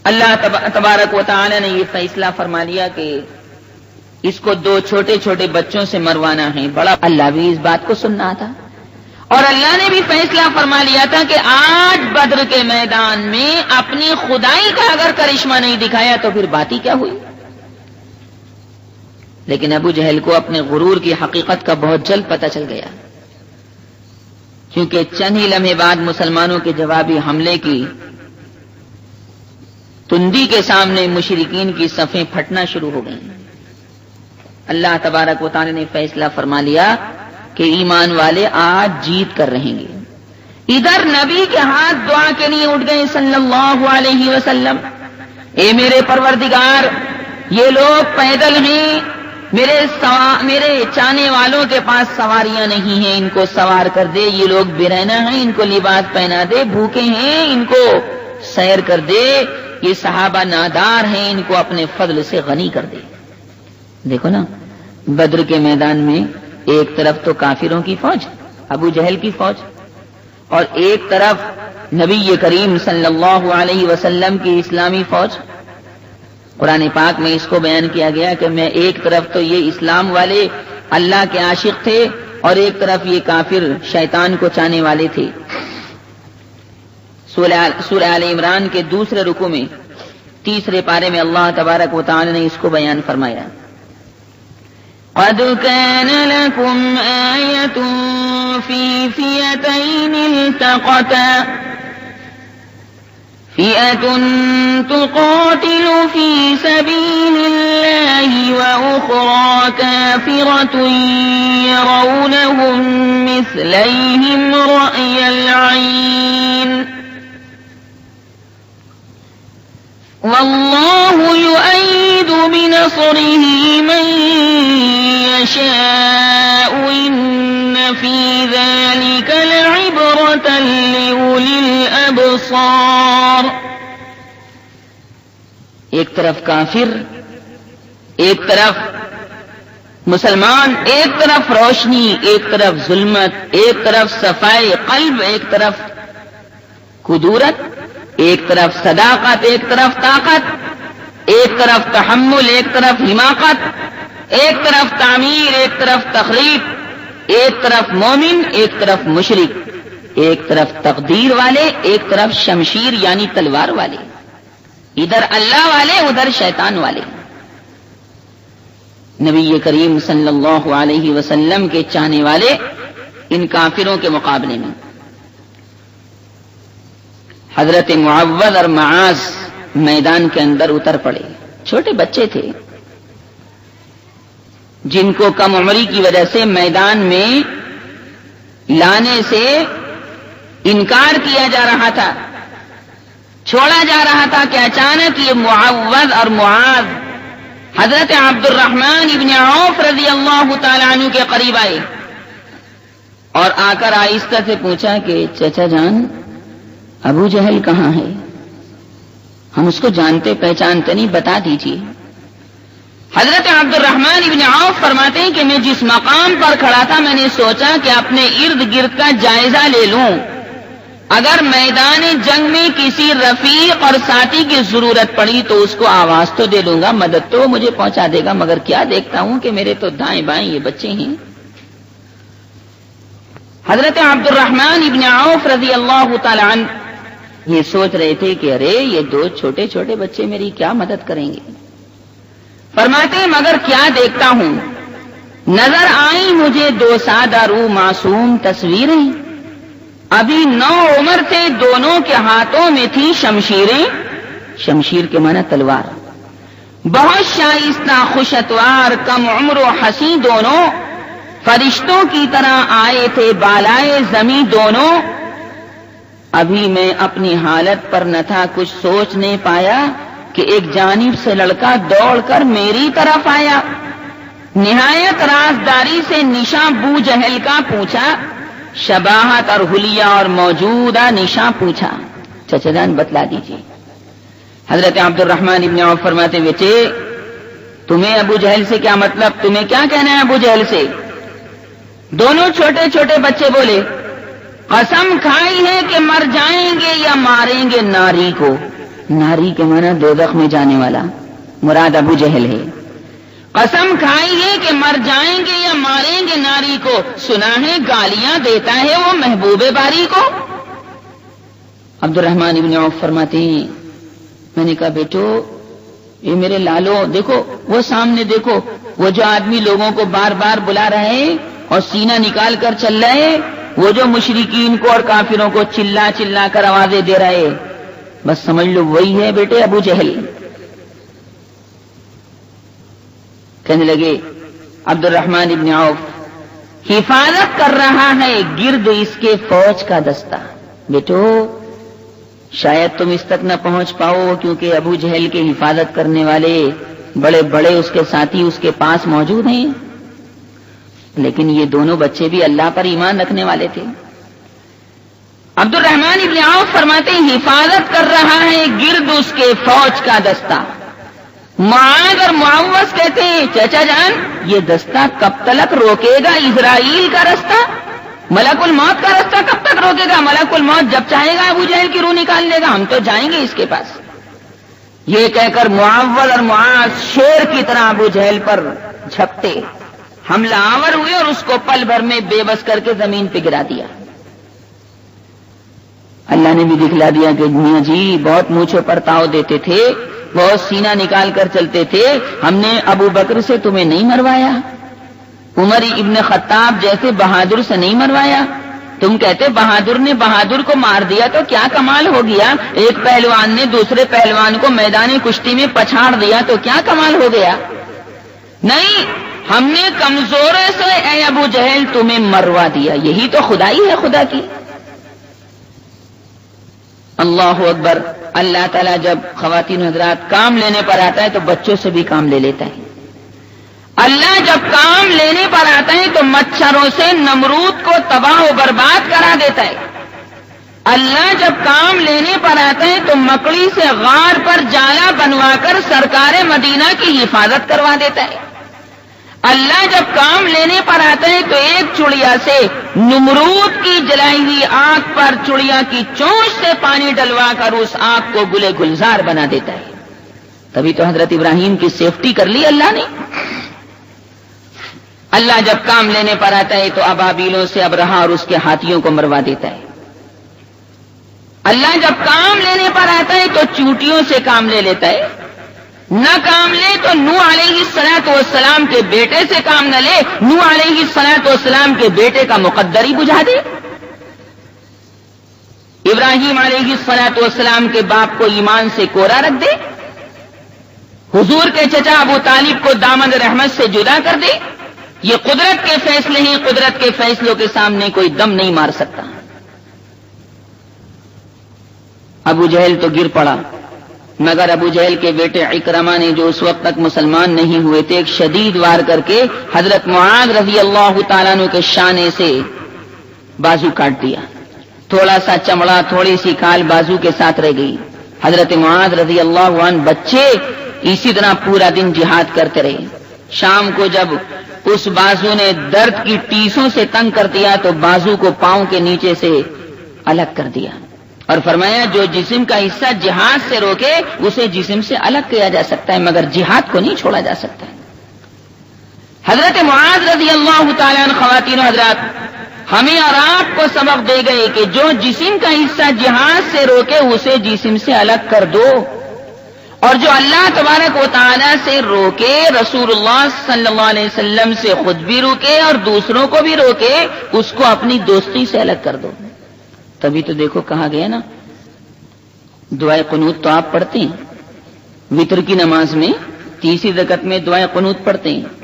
اللہ تبارک و تعالی نے یہ فیصلہ فرما لیا کہ اس کو 2 چھوٹے چھوٹے بچوں سے مروانا ہے. بڑا اللہ بھی اس بات کو سننا تھا، اور اللہ نے بھی فیصلہ فرما لیا تھا کہ آج بدر کے میدان میں اپنی خدائی کا اگر کرشمہ نہیں دکھایا تو پھر بات ہی کیا ہوئی. لیکن ابو جہل کو اپنے غرور کی حقیقت کا بہت جلد پتہ چل گیا، کیونکہ چند ہی لمحے بعد مسلمانوں کے جوابی حملے کی تندی کے سامنے مشرکین کی صفیں پھٹنا شروع ہو گئیں. اللہ تبارک و تعالی نے فیصلہ فرما لیا کہ ایمان والے آج جیت کر رہیں گے. ادھر نبی کے ہاتھ دعا کے لیے اٹھ گئے صلی اللہ علیہ وسلم. اے میرے پروردگار، یہ لوگ پیدل ہیں، میرے چاہنے والوں کے پاس سواریاں نہیں ہیں، ان کو سوار کر دے. یہ لوگ برہنہ ہیں، ان کو لباس پہنا دے. بھوکے ہیں، ان کو سیر کر دے. یہ صحابہ نادار ہیں، ان کو اپنے فضل سے غنی کر دے. دیکھو نا، بدر کے میدان میں ایک طرف تو کافروں کی فوج، ابو جہل کی فوج، اور ایک طرف نبی کریم صلی اللہ علیہ وسلم کی اسلامی فوج. قرآن پاک میں اس کو بیان کیا گیا کہ میں ایک طرف تو یہ اسلام والے اللہ کے عاشق تھے، اور ایک طرف یہ کافر شیطان کو چاہنے والے تھے. سورہ آل عمران کے دوسرے رکوع میں 3 پارے میں اللہ تبارک و تعالی نے اس کو بیان فرمایا. قد كان لكم آية في فئتين التقتا فئة تقاتل في سبيل الله وأخرى كافرة يرونهم مثليهم رأي العين والله يؤيد بنصره من يشاء إن في ذلك لعبرة لأولي الأبصار. ایک طرف کافر، ایک طرف مسلمان ایک طرف روشنی، ایک طرف ظلمت، ایک طرف صفائی قلب، ایک طرف قدورت، ایک طرف صداقت، ایک طرف طاقت، ایک طرف تحمل، ایک طرف حماقت، ایک طرف تعمیر، ایک طرف تخریب، ایک طرف مومن، ایک طرف مشرک، ایک طرف تقدیر والے، ایک طرف شمشیر یعنی تلوار والے، ادھر اللہ والے ادھر شیطان والے۔ نبی کریم صلی اللہ علیہ وسلم کے چاہنے والے ان کافروں کے مقابلے میں حضرت معوذ اور معاذ میدان کے اندر اتر پڑے۔ چھوٹے بچے تھے جن کو کم عمری کی وجہ سے میدان میں لانے سے انکار کیا جا رہا تھا، چھوڑا جا رہا تھا کہ اچانک یہ معوذ اور معاذ حضرت عبد الرحمن ابن عوف رضی اللہ تعالی عنہ کے قریب آئے اور آ کر آہستہ سے پوچھا کہ چچا جان ابو جہل کہاں ہے؟ ہم اس کو جانتے پہچانتے نہیں، بتا دیجیے۔ حضرت عبد الرحمن ابن عوف فرماتے ہیں کہ میں جس مقام پر کھڑا تھا میں نے سوچا کہ اپنے ارد گرد کا جائزہ لے لوں، اگر میدان جنگ میں کسی رفیق اور ساتھی کی ضرورت پڑی تو اس کو آواز تو دے لوں گا، مدد تو مجھے پہنچا دے گا، مگر کیا دیکھتا ہوں کہ میرے تو دائیں بائیں یہ بچے ہیں۔ حضرت عبد الرحمن ابن عوف رضی اللہ تعالی عنہ یہ سوچ رہے تھے کہ ارے یہ دو چھوٹے چھوٹے بچے میری کیا مدد کریں گے۔ فرماتے ہیں مگر کیا دیکھتا ہوں، نظر آئی مجھے دو سادہ رو معصوم تصویریں، ابھی 9 عمر تھے، دونوں کے ہاتھوں میں تھی شمشیریں، شمشیر کے معنی تلوار، بہت شائستہ خوش اتوار، کم عمر و حسین دونوں، فرشتوں کی طرح آئے تھے بالائے زمیں دونوں۔ ابھی میں اپنی حالت پر نہ تھا کچھ سوچ نہیں پایا کہ ایک جانب سے لڑکا دوڑ کر میری طرف آیا، نہایت رازداری سے نشاں بو جہل کا پوچھا، شباہت اور حلیہ اور موجودہ نشاں پوچھا۔ چچا جان بتلا دیجیے۔ حضرت عبد الرحمن ابن عوف فرماتے بیٹے تمہیں ابو جہل سے کیا مطلب، تمہیں کیا کہنا ہے ابو جہل سے؟ دونوں چھوٹے چھوٹے بچے بولے قسم کھائی ہے کہ مر جائیں گے یا ماریں گے ناری کو، ناری کے معنی دوزخ میں جانے والا، مراد ابو جہل ہے۔ قسم کھائی ہے کہ مر جائیں گے یا ماریں گے ناری کو، سنا ہے گالیاں دیتا ہے وہ محبوب باری کو۔ عبد الرحمن ابن عوف فرماتے ہیں میں نے کہا بیٹو یہ میرے لالو دیکھو، وہ سامنے دیکھو، وہ جو آدمی لوگوں کو بار بار بلا رہے ہیں اور سینہ نکال کر چل رہے، وہ جو مشرکین کو اور کافروں کو چلا چلا کر آوازیں دے رہے، بس سمجھ لو وہی ہے بیٹے ابو جہل۔ کہنے لگے عبد الرحمن ابن عوف حفاظت کر رہا ہے گرد اس کے فوج کا دستہ، بیٹو شاید تم اس تک نہ پہنچ پاؤ کیونکہ ابو جہل کے حفاظت کرنے والے بڑے بڑے اس کے ساتھی اس کے پاس موجود ہیں، لیکن یہ دونوں بچے بھی اللہ پر ایمان رکھنے والے تھے۔ عبد الرحمن ابن عوف فرماتے ہیں حفاظت کر رہا ہے گرد اس کے فوج کا دستہ۔ معاذ اور معوذ کہتے ہیں چچا جان یہ دستہ کب تک روکے گا اسرائیل کا رستہ، ملک الموت کا رستہ کب تک روکے گا؟ ملک الموت جب چاہے گا ابو جہل کی روح نکال لے گا، ہم تو جائیں گے اس کے پاس۔ یہ کہہ کر معوذ اور معاذ شیر کی طرح ابو جہل پر جھپٹے، حملہ آور ہوئے اور اس کو پل بھر میں بے بس کر کے زمین پہ گرا دیا۔ اللہ نے بھی دکھلا دیا کہ میاں جی بہت مونچھوں پر تاؤ دیتے تھے، بہت سینہ نکال کر چلتے تھے، ہم نے ابو بکر سے تمہیں نہیں مروایا، عمر ابن خطاب جیسے بہادر سے نہیں مروایا، تم کہتے بہادر نے بہادر کو مار دیا تو کیا کمال ہو گیا، ایک پہلوان نے دوسرے پہلوان کو میدان کشتی میں پچھاڑ دیا تو کیا کمال ہو گیا؟ نہیں، ہم نے کمزورے سے اے ابو جہل تمہیں مروا دیا، یہی تو خدائی ہے خدا کی۔ اللہ اکبر۔ اللہ تعالیٰ جب خواتین حضرات کام لینے پر آتا ہے تو بچوں سے بھی کام لے لیتا ہے۔ اللہ جب کام لینے پر آتا ہے تو مچھروں سے نمرود کو تباہ و برباد کرا دیتا ہے۔ اللہ جب کام لینے پر آتا ہے تو مکڑی سے غار پر جالا بنوا کر سرکار مدینہ کی حفاظت کروا دیتا ہے۔ اللہ جب کام لینے پر آتا ہے تو ایک چڑیا سے نمرود کی جلائی ہوئی آگ پر چڑیا کی چونچ سے پانی ڈلوا کر اس آگ کو گلے گلزار بنا دیتا ہے. تبھی تو حضرت ابراہیم کی سیفٹی کر لی اللہ نے. اللہ جب کام لینے پر آتا ہے تو ابابیلوں سے ابرہا اور اس کے ہاتھیوں کو مروا دیتا ہے. اللہ جب کام لینے پر آتا ہے تو چونٹیوں سے کام لے لیتا ہے. نہ کام لے تو نوح علیہ الصلوۃ والسلام کے بیٹے سے کام نہ لے, نوح علیہ الصلوۃ والسلام کے بیٹے کا مقدر ہی بجھا دے. ابراہیم علیہ الصلوۃ والسلام کے باپ کو ایمان سے کوڑا رکھ دے. حضور کے چچا ابو طالب کو دامن رحمت سے جدا کر دے. یہ قدرت کے فیصلے ہیں, قدرت کے فیصلوں کے سامنے کوئی دم نہیں مار سکتا. ابو جہل تو گر پڑا, مگر ابو جہل کے بیٹے اکرمہ نے جو اس وقت تک مسلمان نہیں ہوئے تھے, ایک شدید وار کر کے حضرت معاذ رضی اللہ تعالیٰ عنہ کے شانے سے بازو کاٹ دیا. تھوڑا سا چمڑا, تھوڑی سی کھال بازو کے ساتھ رہ گئی. حضرت معاذ رضی اللہ عنہ بچے اسی طرح پورا دن جہاد کرتے رہے. شام کو جب اس بازو نے درد کی ٹیسوں سے تنگ کر دیا تو بازو کو پاؤں کے نیچے سے الگ کر دیا اور فرمایا جو جسم کا حصہ جہاد سے روکے اسے جسم سے الگ کیا جا سکتا ہے, مگر جہاد کو نہیں چھوڑا جا سکتا ہے. حضرت معاذ رضی اللہ تعالیٰ عنہ خواتین و حضرات ہمیں اور آپ کو سبق دے گئے کہ جو جسم کا حصہ جہاد سے روکے اسے جسم سے الگ کر دو, اور جو اللہ تبارک و تعالیٰ سے روکے, رسول اللہ صلی اللہ علیہ وسلم سے خود بھی روکے اور دوسروں کو بھی روکے, اس کو اپنی دوستی سے الگ کر دو. تبھی تو دیکھو کہا گیا نا, دعائے قنوت تو آپ پڑھتے ہیں وتر کی نماز میں, تیسری رکعت میں دعائے قنوت پڑھتے ہیں.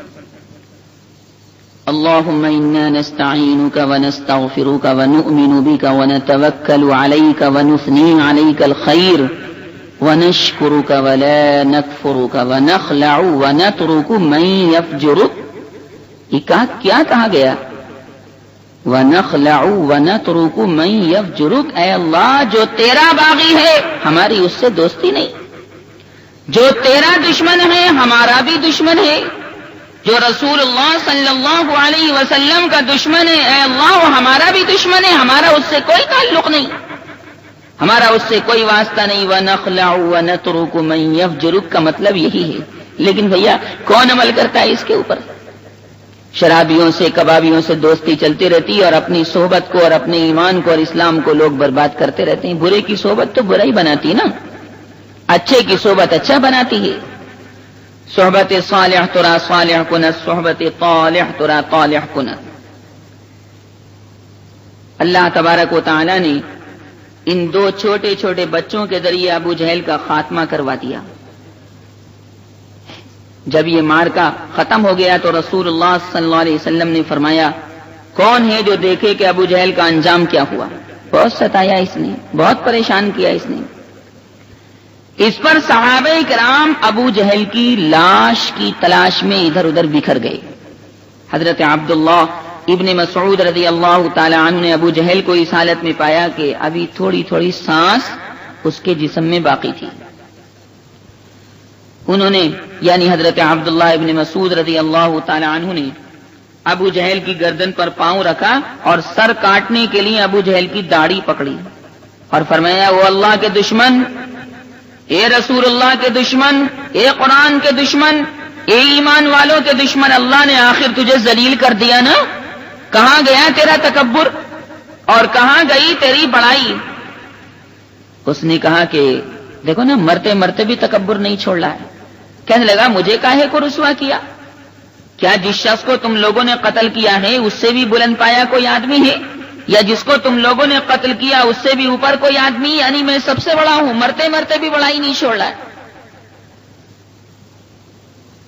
اللهم انا نستعينك ونستغفرك ونؤمن بك ونتوكل عليك ونثني عليك الخير ونشكرك ولا نكفرك ونخلع ونترك من يفجرك. یہ کیا کہا گیا؟ وَنَخْلَعُ وَنَتْرُكُ مَنْ يَفْجُرُكَ, اے اللہ جو تیرا باغی ہے ہماری اس سے دوستی نہیں, جو تیرا دشمن ہے ہمارا بھی دشمن ہے, جو رسول اللہ صلی اللہ علیہ وسلم کا دشمن ہے اے اللہ وہ ہمارا بھی دشمن ہے, ہمارا اس سے کوئی تعلق نہیں, ہمارا اس سے کوئی واسطہ نہیں. وَنَخْلَعُ وَنَتْرُكُ مَنْ يَفْجُرُكَ کا مطلب یہی ہے. لیکن بھیا کون عمل کرتا ہے اس کے اوپر؟ شرابیوں سے کبابیوں سے دوستی چلتی رہتی ہے اور اپنی صحبت کو اور اپنے ایمان کو اور اسلام کو لوگ برباد کرتے رہتے ہیں. برے کی صحبت تو برا ہی بناتی ہے نا, اچھے کی صحبت اچھا بناتی ہے. صحبت صالح ترا صالح کنت, صحبت طالح ترا طالح کنت. اللہ تبارک و تعالی نے ان دو چھوٹے چھوٹے بچوں کے ذریعے ابو جہل کا خاتمہ کروا دیا. جب یہ مارکا ختم ہو گیا تو رسول اللہ صلی اللہ علیہ وسلم نے فرمایا کون ہے جو دیکھے کہ ابو جہل کا انجام کیا ہوا. بہت ستایا اس نے, بہت پریشان کیا اس نے. اس پر صحابہ کرام ابو جہل کی لاش کی تلاش میں ادھر ادھر بکھر گئے. حضرت عبداللہ ابن مسعود رضی اللہ تعالی عنہ نے ابو جہل کو اس حالت میں پایا کہ ابھی تھوڑی تھوڑی سانس اس کے جسم میں باقی تھی. انہوں نے یعنی حضرت عبداللہ ابن مسعود رضی اللہ تعالی عنہ نے ابو جہل کی گردن پر پاؤں رکھا اور سر کاٹنے کے لیے ابو جہل کی داڑھی پکڑی اور فرمایا وہ اللہ کے دشمن, اے رسول اللہ کے دشمن, اے قرآن کے دشمن, اے ایمان والوں کے دشمن, اللہ نے آخر تجھے ذلیل کر دیا نا. کہاں گیا تیرا تکبر اور کہاں گئی تیری بڑائی؟ اس نے کہا کہ دیکھو نا مرتے مرتے بھی تکبر نہیں چھوڑ رہا ہے. کہنے لگا مجھے کاہے کو رسوا کیا؟ کیا جس شخص کو تم لوگوں نے قتل کیا ہے اس سے بھی بلند پایا کوئی آدمی ہے؟ یا جس کو تم لوگوں نے قتل کیا اس سے بھی اوپر کوئی آدمی؟ یعنی میں سب سے بڑا ہوں, مرتے مرتے بھی بڑائی نہیں چھوڑ رہا ہے.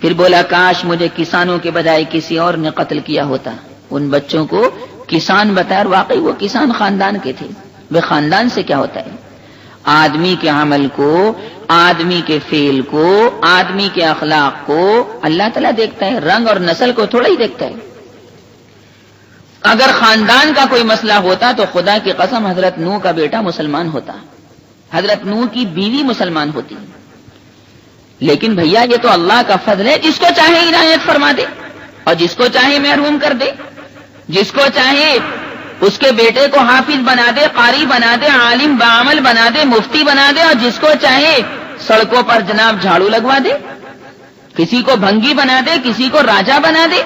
پھر بولا کاش مجھے کسانوں کے بجائے کسی اور نے قتل کیا ہوتا. ان بچوں کو کسان بتایا, اور واقعی وہ کسان خاندان کے تھے. وہ خاندان سے کیا ہوتا ہے؟ آدمی کے عمل کو, آدمی کے فعل کو, آدمی کے اخلاق کو اللہ تعالیٰ دیکھتا ہے, رنگ اور نسل کو تھوڑا ہی دیکھتا ہے. اگر خاندان کا کوئی مسئلہ ہوتا تو خدا کی قسم حضرت نوح کا بیٹا مسلمان ہوتا, حضرت نوح کی بیوی مسلمان ہوتی. لیکن بھیا یہ تو اللہ کا فضل ہے, جس کو چاہے عنایت فرما دے. اور جس کو چاہے محروم کر دے، جس کو چاہے اس کے بیٹے کو حافظ بنا دے، قاری بنا دے، عالم بعمل بنا دے، مفتی بنا دے، اور جس کو چاہے سڑکوں پر جناب جھاڑو لگوا دے، کسی کو بھنگی بنا دے، کسی کو راجا بنا دے،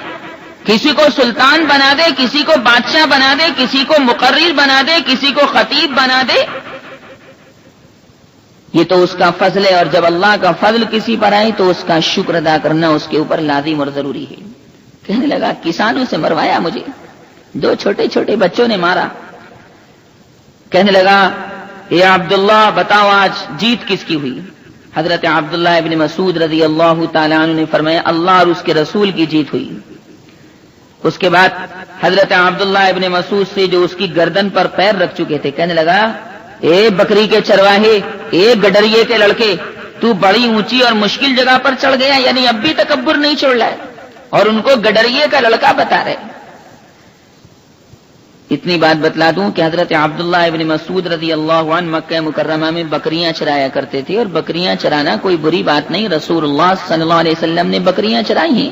کسی کو سلطان بنا دے، کسی کو بادشاہ بنا دے، کسی کو مقرر بنا دے، کسی کو خطیب بنا دے. یہ تو اس کا فضل ہے، اور جب اللہ کا فضل کسی پر آئے تو اس کا شکر ادا کرنا اس کے اوپر لازم اور ضروری ہے. کہنے لگا کسانوں سے مروایا مجھے، 2 چھوٹے چھوٹے بچوں نے مارا. کہنے لگا اے عبداللہ بتاؤ آج جیت کس کی ہوئی؟ حضرت عبداللہ ابن مسعود رضی اللہ تعالیٰ عنہ نے فرمایا اللہ اور اس کے رسول کی جیت ہوئی. اس کے بعد حضرت عبداللہ ابن مسعود سے جو اس کی گردن پر پیر رکھ چکے تھے کہنے لگا اے بکری کے چرواہے، اے گڈریے کے لڑکے، تو بڑی اونچی اور مشکل جگہ پر چڑھ گیا، یعنی اب بھی تکبر نہیں چھوڑ رہا ہے اور ان کو گڈریے کا لڑکا بتا رہے. اتنی بات بتلا دوں کہ حضرت عبداللہ ابن مسعود رضی اللہ عنہ مکہ مکرمہ میں بکریاں چرایا کرتے تھے، اور بکریاں چرانا کوئی بری بات نہیں. رسول اللہ صلی اللہ علیہ وسلم نے بکریاں چرائی ہیں.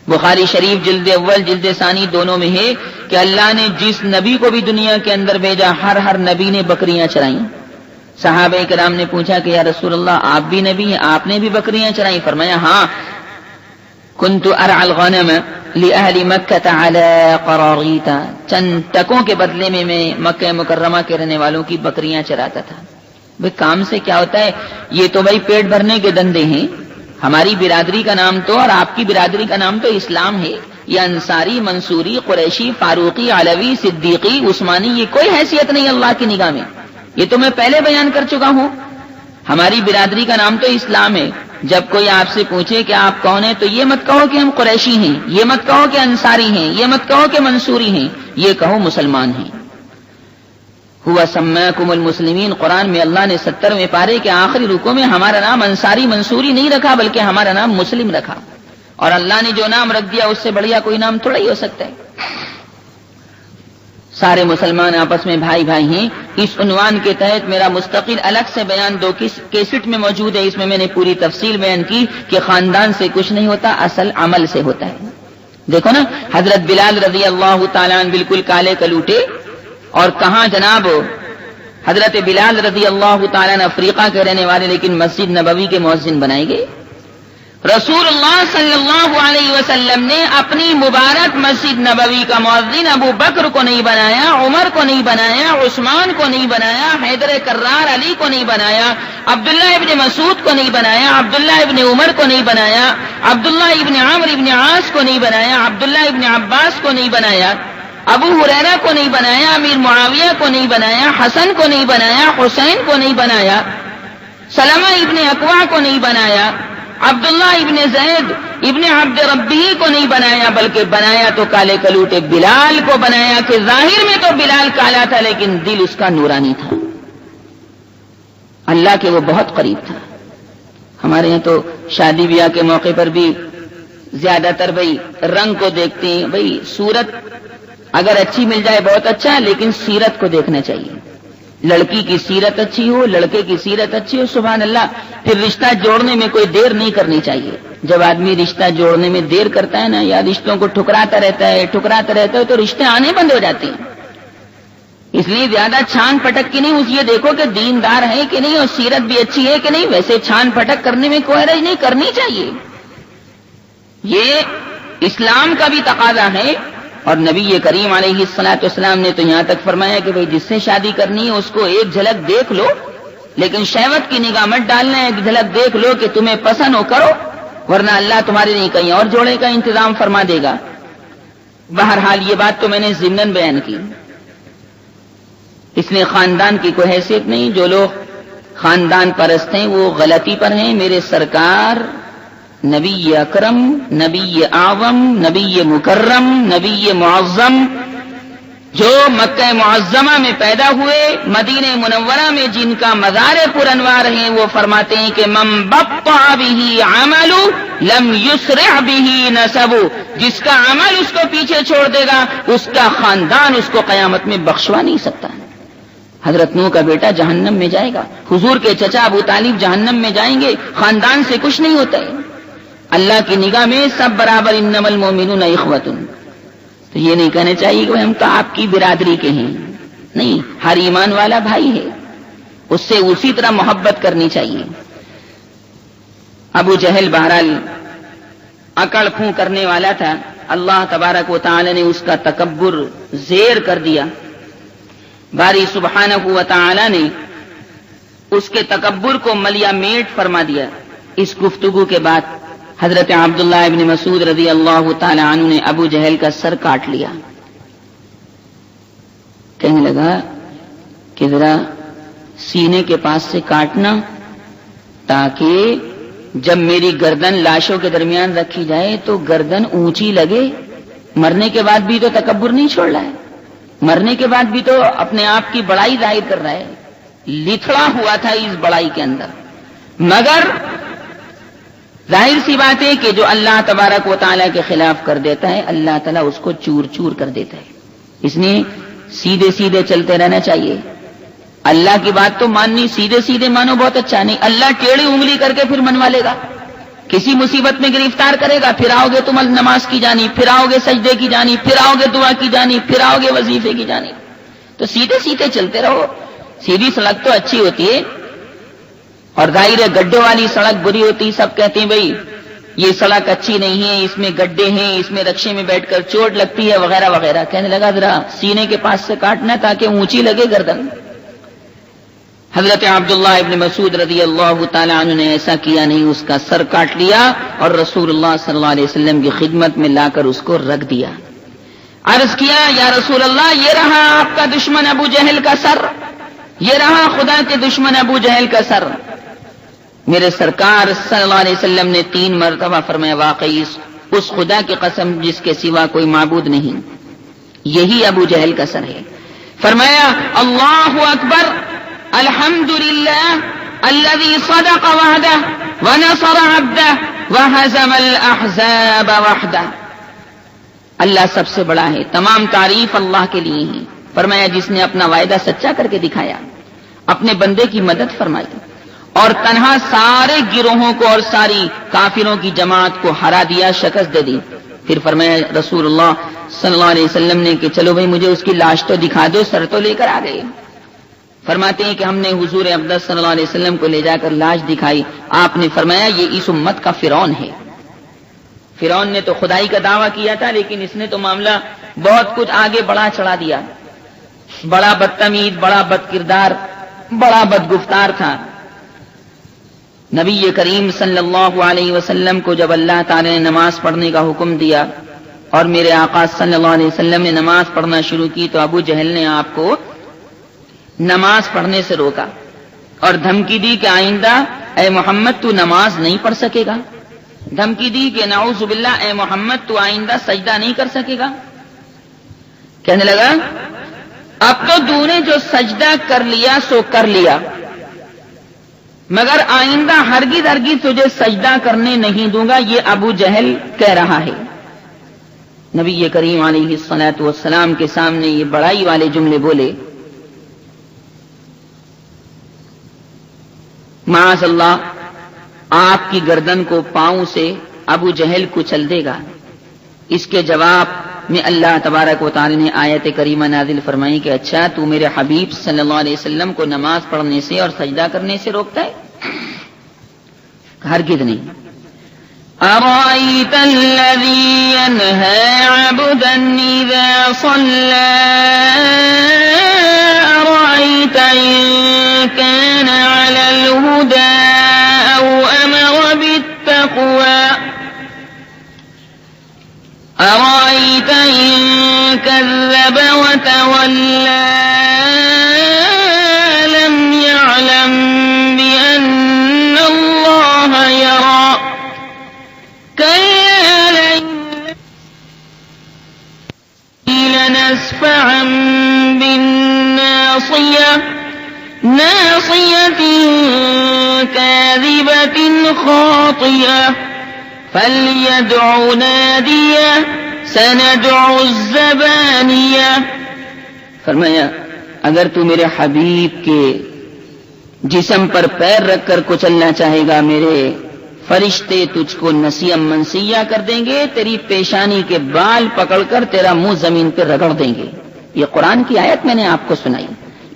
بخاری شریف جلد اول جلد ثانی دونوں میں ہے کہ اللہ نے جس نبی کو بھی دنیا کے اندر بھیجا ہر نبی نے بکریاں چرائیں. صحابہ کرام نے پوچھا کہ یا رسول اللہ آپ بھی نبی ہیں، آپ نے بھی بکریاں چرائیں؟ فرمایا ہاں، کنت ارعى الغنم لأهل مکہ علی قراریط، چند ٹکوں کے بدلے میں مکہ مکرمہ کے رہنے والوں کی بکریاں چراتا تھا. بھئی کام سے کیا ہوتا ہے؟ یہ تو بھائی پیٹ بھرنے کے دندے ہیں. ہماری برادری کا نام تو اور آپ کی برادری کا نام تو اسلام ہے. یہ انصاری، منصوری، قریشی، فاروقی، علوی، صدیقی، عثمانی، یہ کوئی حیثیت نہیں اللہ کی نگاہ میں. یہ تو میں پہلے بیان کر چکا ہوں. ہماری برادری کا نام تو اسلام ہے. جب کوئی آپ سے پوچھے کہ آپ کون ہیں تو یہ مت کہو کہ ہم قریشی ہیں، یہ مت کہو کہ انصاری ہیں، یہ مت کہو کہ منصوری ہیں، یہ کہو مسلمان ہیں. ہوا سماکم المسلمین، قرآن میں اللہ نے 70ویں پارے کے آخری رکوع میں ہمارا نام انصاری منصوری نہیں رکھا بلکہ ہمارا نام مسلم رکھا. اور اللہ نے جو نام رکھ دیا اس سے بڑھیا کوئی نام تھوڑا ہی ہو سکتا ہے. سارے مسلمان آپس میں بھائی بھائی ہیں. اس عنوان کے تحت میرا مستقل الگ سے بیان 2 کیسٹ میں موجود ہے. اس میں نے پوری تفصیل بیان کی کہ خاندان سے کچھ نہیں ہوتا، اصل عمل سے ہوتا ہے. دیکھو نا حضرت بلال رضی اللہ تعالیٰ عنہ بالکل کالے کلوٹے، اور کہاں جناب حضرت بلال رضی اللہ تعالیٰ عنہ افریقہ کے رہنے والے لیکن مسجد نبوی کے مؤذن بنائے گئے. رسول اللہ صلی اللہ علیہ وسلم نے اپنی مبارک مسجد نبوی کا مؤذن ابو بکر کو نہیں بنایا، عمر کو نہیں بنایا، عثمان کو نہیں بنایا، حیدر کرار علی کو نہیں بنایا، عبداللہ ابن مسعود کو نہیں بنایا، عبداللہ ابن عمر کو نہیں بنایا، عبداللہ ابن عمرو ابن عاص کو نہیں بنایا، عبداللہ ابن عباس کو نہیں بنایا، ابو ہریرہ کو نہیں بنایا، امیر معاویہ کو نہیں بنایا، حسن کو نہیں بنایا، حسین کو نہیں بنایا، سلمہ ابن اکوع کو نہیں بنایا، عبداللہ ابن زید ابن عبد ربی کو نہیں بنایا، بلکہ بنایا تو کالے کلوٹے بلال کو بنایا کہ ظاہر میں تو بلال کالا تھا لیکن دل اس کا نورانی تھا، اللہ کے وہ بہت قریب تھا. ہمارے یہاں تو شادی بیاہ کے موقع پر بھی زیادہ تر بھائی رنگ کو دیکھتے ہیں. بھائی صورت اگر اچھی مل جائے بہت اچھا، لیکن سیرت کو دیکھنا چاہیے. لڑکی کی سیرت اچھی ہو، لڑکے کی سیرت اچھی ہو، سبحان اللہ. پھر رشتہ جوڑنے میں کوئی دیر نہیں کرنی چاہیے. جب آدمی رشتہ جوڑنے میں دیر کرتا ہے نا، یا رشتوں کو ٹھکراتا رہتا ہے تو رشتے آنے بند ہو جاتے ہیں. اس لیے زیادہ چھان پٹک کی نہیں، یہ دیکھو کہ دیندار ہے کہ نہیں اور سیرت بھی اچھی ہے کہ نہیں. ویسے چھان پٹک کرنے میں کوئی حرج نہیں، کرنی چاہیے. یہ اسلام کا بھی تقاضا ہے. اور نبی کریم علیہ الصلوۃ والسلام نے تو یہاں تک فرمایا کہ بھئی جس سے شادی کرنی ہے اس کو ایک جھلک دیکھ لو، لیکن شہوت کی نگاہ مت ڈالنا ہے. ایک جھلک دیکھ لو کہ تمہیں پسند ہو کرو، ورنہ اللہ تمہارے لیے کہیں اور جوڑے کا انتظام فرما دے گا. بہرحال یہ بات تو میں نے ضمناً بیان کی. اس لیے خاندان کی کوئی حیثیت نہیں. جو لوگ خاندان پرست ہیں وہ غلطی پر ہیں. میرے سرکار نبی اکرم، نبی اعظم، نبی مکرم، نبی معظم جو مکہ معظمہ میں پیدا ہوئے، مدینہ منورہ میں جن کا مزار پر انوار ہیں، وہ فرماتے ہیں کہ من بطأ به عمل لم يسرع به نسب. جس کا عمل اس کو پیچھے چھوڑ دے گا اس کا خاندان اس کو قیامت میں بخشوا نہیں سکتا. حضرت نوح کا بیٹا جہنم میں جائے گا، حضور کے چچا ابو طالب جہنم میں جائیں گے. خاندان سے کچھ نہیں ہوتا ہے. اللہ کی نگاہ میں سب برابر، انما المؤمنون اخوۃ. تو یہ نہیں کہنا چاہیے کہ ہم تو آپ کی برادری کے ہیں، نہیں، ہر ایمان والا بھائی ہے، اس سے اسی طرح محبت کرنی چاہیے. ابو جہل بہرحال اکڑ پھوں کرنے والا تھا، اللہ تبارک و تعالی نے اس کا تکبر زیر کر دیا. باری سبحانہ و تعالی نے اس کے تکبر کو ملیا میٹ فرما دیا. اس گفتگو کے بعد حضرت عبداللہ ابن مسعود رضی اللہ تعالی عنہ نے ابو جہل کا سر کاٹ لیا. کہنے لگا کہ ذرا سینے کے پاس سے کاٹنا، تاکہ جب میری گردن لاشوں کے درمیان رکھی جائے تو گردن اونچی لگے. مرنے کے بعد بھی تو تکبر نہیں چھوڑ رہا ہے، مرنے کے بعد بھی تو اپنے آپ کی بڑائی ظاہر کر رہا ہے، لتھڑا ہوا تھا اس بڑائی کے اندر. مگر ظاہر سی بات ہے کہ جو اللہ تبارک و تعالیٰ کے خلاف کر دیتا ہے اللہ تعالیٰ اس کو چور چور کر دیتا ہے. اس لیے سیدھے سیدھے چلتے رہنا چاہیے. اللہ کی بات تو ماننی، سیدھے سیدھے مانو بہت اچھا، نہیں اللہ ٹیڑھی انگلی کر کے پھر منوا لے گا. کسی مصیبت میں گرفتار کرے گا، پھر آؤ گے تم نماز کی جانب، پھر آؤ گے سجدے کی جانب، پھر آؤ گے دعا کی جانب، پھر آؤ گے وظیفے کی جانب. تو سیدھے سیدھے چلتے رہو. سیدھی سڑک تو اچھی ہوتی ہے، اور ظاہر گڈھوں والی سڑک بری ہوتی. سب کہتے ہیں بھائی یہ سڑک اچھی نہیں ہے، اس میں گڈھے ہیں، اس میں رکشے میں بیٹھ کر چوٹ لگتی ہے وغیرہ وغیرہ. کہنے لگا ذرا سینے کے پاس سے کاٹنا تاکہ اونچی لگے گردن. حضرت عبداللہ ابن مسعود رضی اللہ تعالیٰ عنہ نے ایسا کیا نہیں، اس کا سر کاٹ لیا اور رسول اللہ صلی اللہ علیہ وسلم کی خدمت میں لا کر اس کو رکھ دیا. عرض کیا یا رسول اللہ، یہ رہا آپ کا دشمن ابو جہل کا سر، یہ رہا خدا کے دشمن ابو جہل کا سر. میرے سرکار صلی اللہ علیہ وسلم نے 3 مرتبہ فرمایا واقعی اس خدا کی قسم جس کے سوا کوئی معبود نہیں، یہی ابو جہل کا سر ہے. فرمایا اللہ اکبر، الحمدللہ الذی صدق وعدہ ونصر عبدہ وہزم الاحزاب وحدہ. اللہ سب سے بڑا ہے، تمام تعریف اللہ کے لیے ہے. فرمایا جس نے اپنا وعدہ سچا کر کے دکھایا، اپنے بندے کی مدد فرمائی اور تنہا سارے گروہوں کو اور ساری کافروں کی جماعت کو ہرا دیا، شکست دے دی. پھر فرمایا رسول اللہ صلی اللہ علیہ وسلم نے کہ چلو بھائی مجھے اس کی لاش تو دکھا دو، سر تو لے کر آ گئے. فرماتے ہیں کہ ہم نے حضور اقدس صلی اللہ علیہ وسلم کو لے جا کر لاش دکھائی. آپ نے فرمایا یہ اس امت کا فرعون ہے. فرعون نے تو خدائی کا دعویٰ کیا تھا، لیکن اس نے تو معاملہ بہت کچھ آگے بڑھا چڑھا دیا. بڑا بدتمیز، بڑا بد کردار، بڑا بدگفتار تھا. نبی کریم صلی اللہ علیہ وسلم کو جب اللہ تعالی نے نماز پڑھنے کا حکم دیا اور میرے آقا صلی اللہ علیہ وسلم نے نماز پڑھنا شروع کی تو ابو جہل نے آپ کو نماز پڑھنے سے روکا اور دھمکی دی کہ آئندہ اے محمد تو نماز نہیں پڑھ سکے گا. دھمکی دی کہ نعوذ باللہ اے محمد تو آئندہ سجدہ نہیں کر سکے گا. کہنے لگا اب تو نے جو سجدہ کر لیا سو کر لیا، مگر آئندہ ہرگز ہرگز تجھے سجدہ کرنے نہیں دوں گا، یہ ابو جہل کہہ رہا ہے. نبی کریم علیہ الصلوۃ والسلام کے سامنے یہ بڑائی والے جملے بولے. معاذ اللہ آپ کی گردن کو پاؤں سے ابو جہل کچل دے گا. اس کے جواب میں اللہ تبارک و تعالی نے آیت کریمہ نازل فرمائی کہ اچھا تو میرے حبیب صلی اللہ علیہ وسلم کو نماز پڑھنے سے اور سجدہ کرنے سے روکتا ہے؟ ہرگز نہیں. أرأيت الذي ينهى عبدا إذا صلى أرأيت إن كان على الهدى أو أمر بالتقوى أرأيت إن كذب وتولى لم يعلم بأن الله يرى لنسفعا بالناصية ناصية كاذبة خاطئة فليدع نادية سندع الزبانية. فرمایا اگر تو میرے حبیب کے جسم پر پیر رکھ کر کچلنا چاہے گا، میرے فرشتے تجھ کو نسیم منسیہ کر دیں گے، تیری پیشانی کے بال پکڑ کر تیرا منہ زمین پہ رگڑ دیں گے۔ یہ قرآن کی آیت میں نے آپ کو سنائی،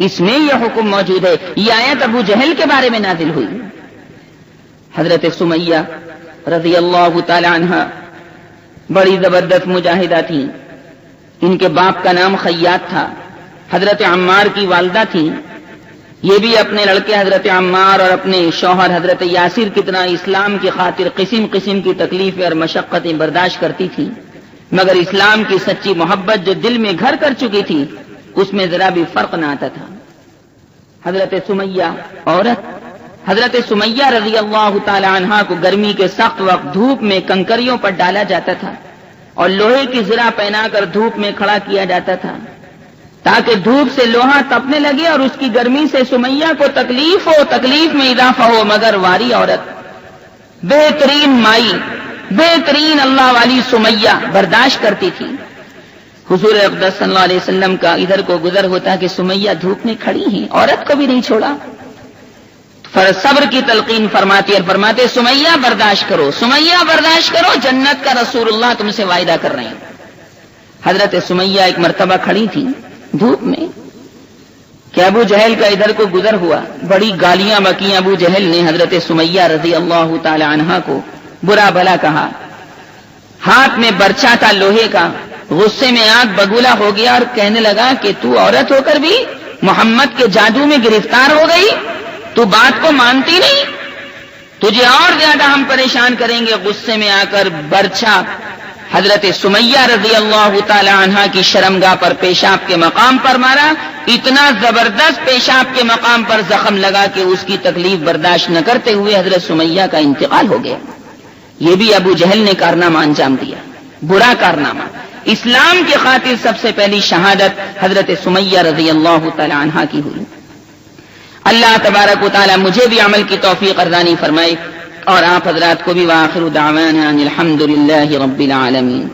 اس میں یہ حکم موجود ہے۔ یہ آیت ابو جہل کے بارے میں نازل ہوئی۔ حضرت سمیہ رضی اللہ تعالی عنہ بڑی زبردست مجاہدہ تھی، ان کے باپ کا نام خیاط تھا، حضرت عمار کی والدہ تھی، یہ بھی اپنے لڑکے حضرت عمار اور اپنے شوہر حضرت یاسر کتنا اسلام کی خاطر قسم قسم کی تکلیفیں اور مشقتیں برداشت کرتی تھی، مگر اسلام کی سچی محبت جو دل میں گھر کر چکی تھی اس میں ذرا بھی فرق نہ آتا تھا۔ حضرت سمیہ عورت، حضرت سمیہ رضی اللہ تعالی عنہا کو گرمی کے سخت وقت دھوپ میں کنکریوں پر ڈالا جاتا تھا اور لوہے کی زرہ پہنا کر دھوپ میں کھڑا کیا جاتا تھا تاکہ دھوپ سے لوہا تپنے لگے اور اس کی گرمی سے سمیہ کو تکلیف ہو، تکلیف میں اضافہ ہو، مگر واری عورت، بہترین مائی، بہترین اللہ والی سمیہ برداشت کرتی تھی۔ حضور اقدس صلی اللہ علیہ وسلم کا ادھر کو گزر ہوتا کہ سمیہ دھوپ میں کھڑی ہیں، عورت کو بھی نہیں چھوڑا، صبر کی تلقین فرماتی اور فرماتے سمیہ برداشت کرو، سمیہ برداشت کرو، جنت کا رسول اللہ تم سے وعدہ کر رہے ہیں۔ حضرت سمیہ ایک مرتبہ کھڑی تھی دھوپ میں کہ ابو جہل کا ادھر کو گزر ہوا، بڑی گالیاں بکیں ابو جہل نے حضرت سمیہ رضی اللہ تعالی عنہا کو، برا بھلا کہا، ہاتھ میں برچا تھا لوہے کا، غصے میں آنکھ بگولا ہو گیا اور کہنے لگا کہ تو عورت ہو کر بھی محمد کے جادو میں گرفتار ہو گئی، تو بات کو مانتی نہیں، تجھے اور زیادہ ہم پریشان کریں گے۔ غصے میں آ کر برچا حضرت سمیہ رضی اللہ تعالی عنہا کی شرمگاہ پر پیشاب کے مقام پر مارا، اتنا زبردست پیشاب کے مقام پر زخم لگا کہ اس کی تکلیف برداشت نہ کرتے ہوئے حضرت سمیہ کا انتقال ہو گیا۔ یہ بھی ابو جہل نے کارنامہ انجام دیا، برا کارنامہ۔ اسلام کی خاطر سب سے پہلی شہادت حضرت سمیہ رضی اللہ تعالی عنہا کی ہوئی۔ اللہ تبارک و تعالی مجھے بھی عمل کی توفیق ارزانی فرمائے اور آپ حضرات کو بھی۔ وآخر دعوانا ان الحمد للہ رب العالمین۔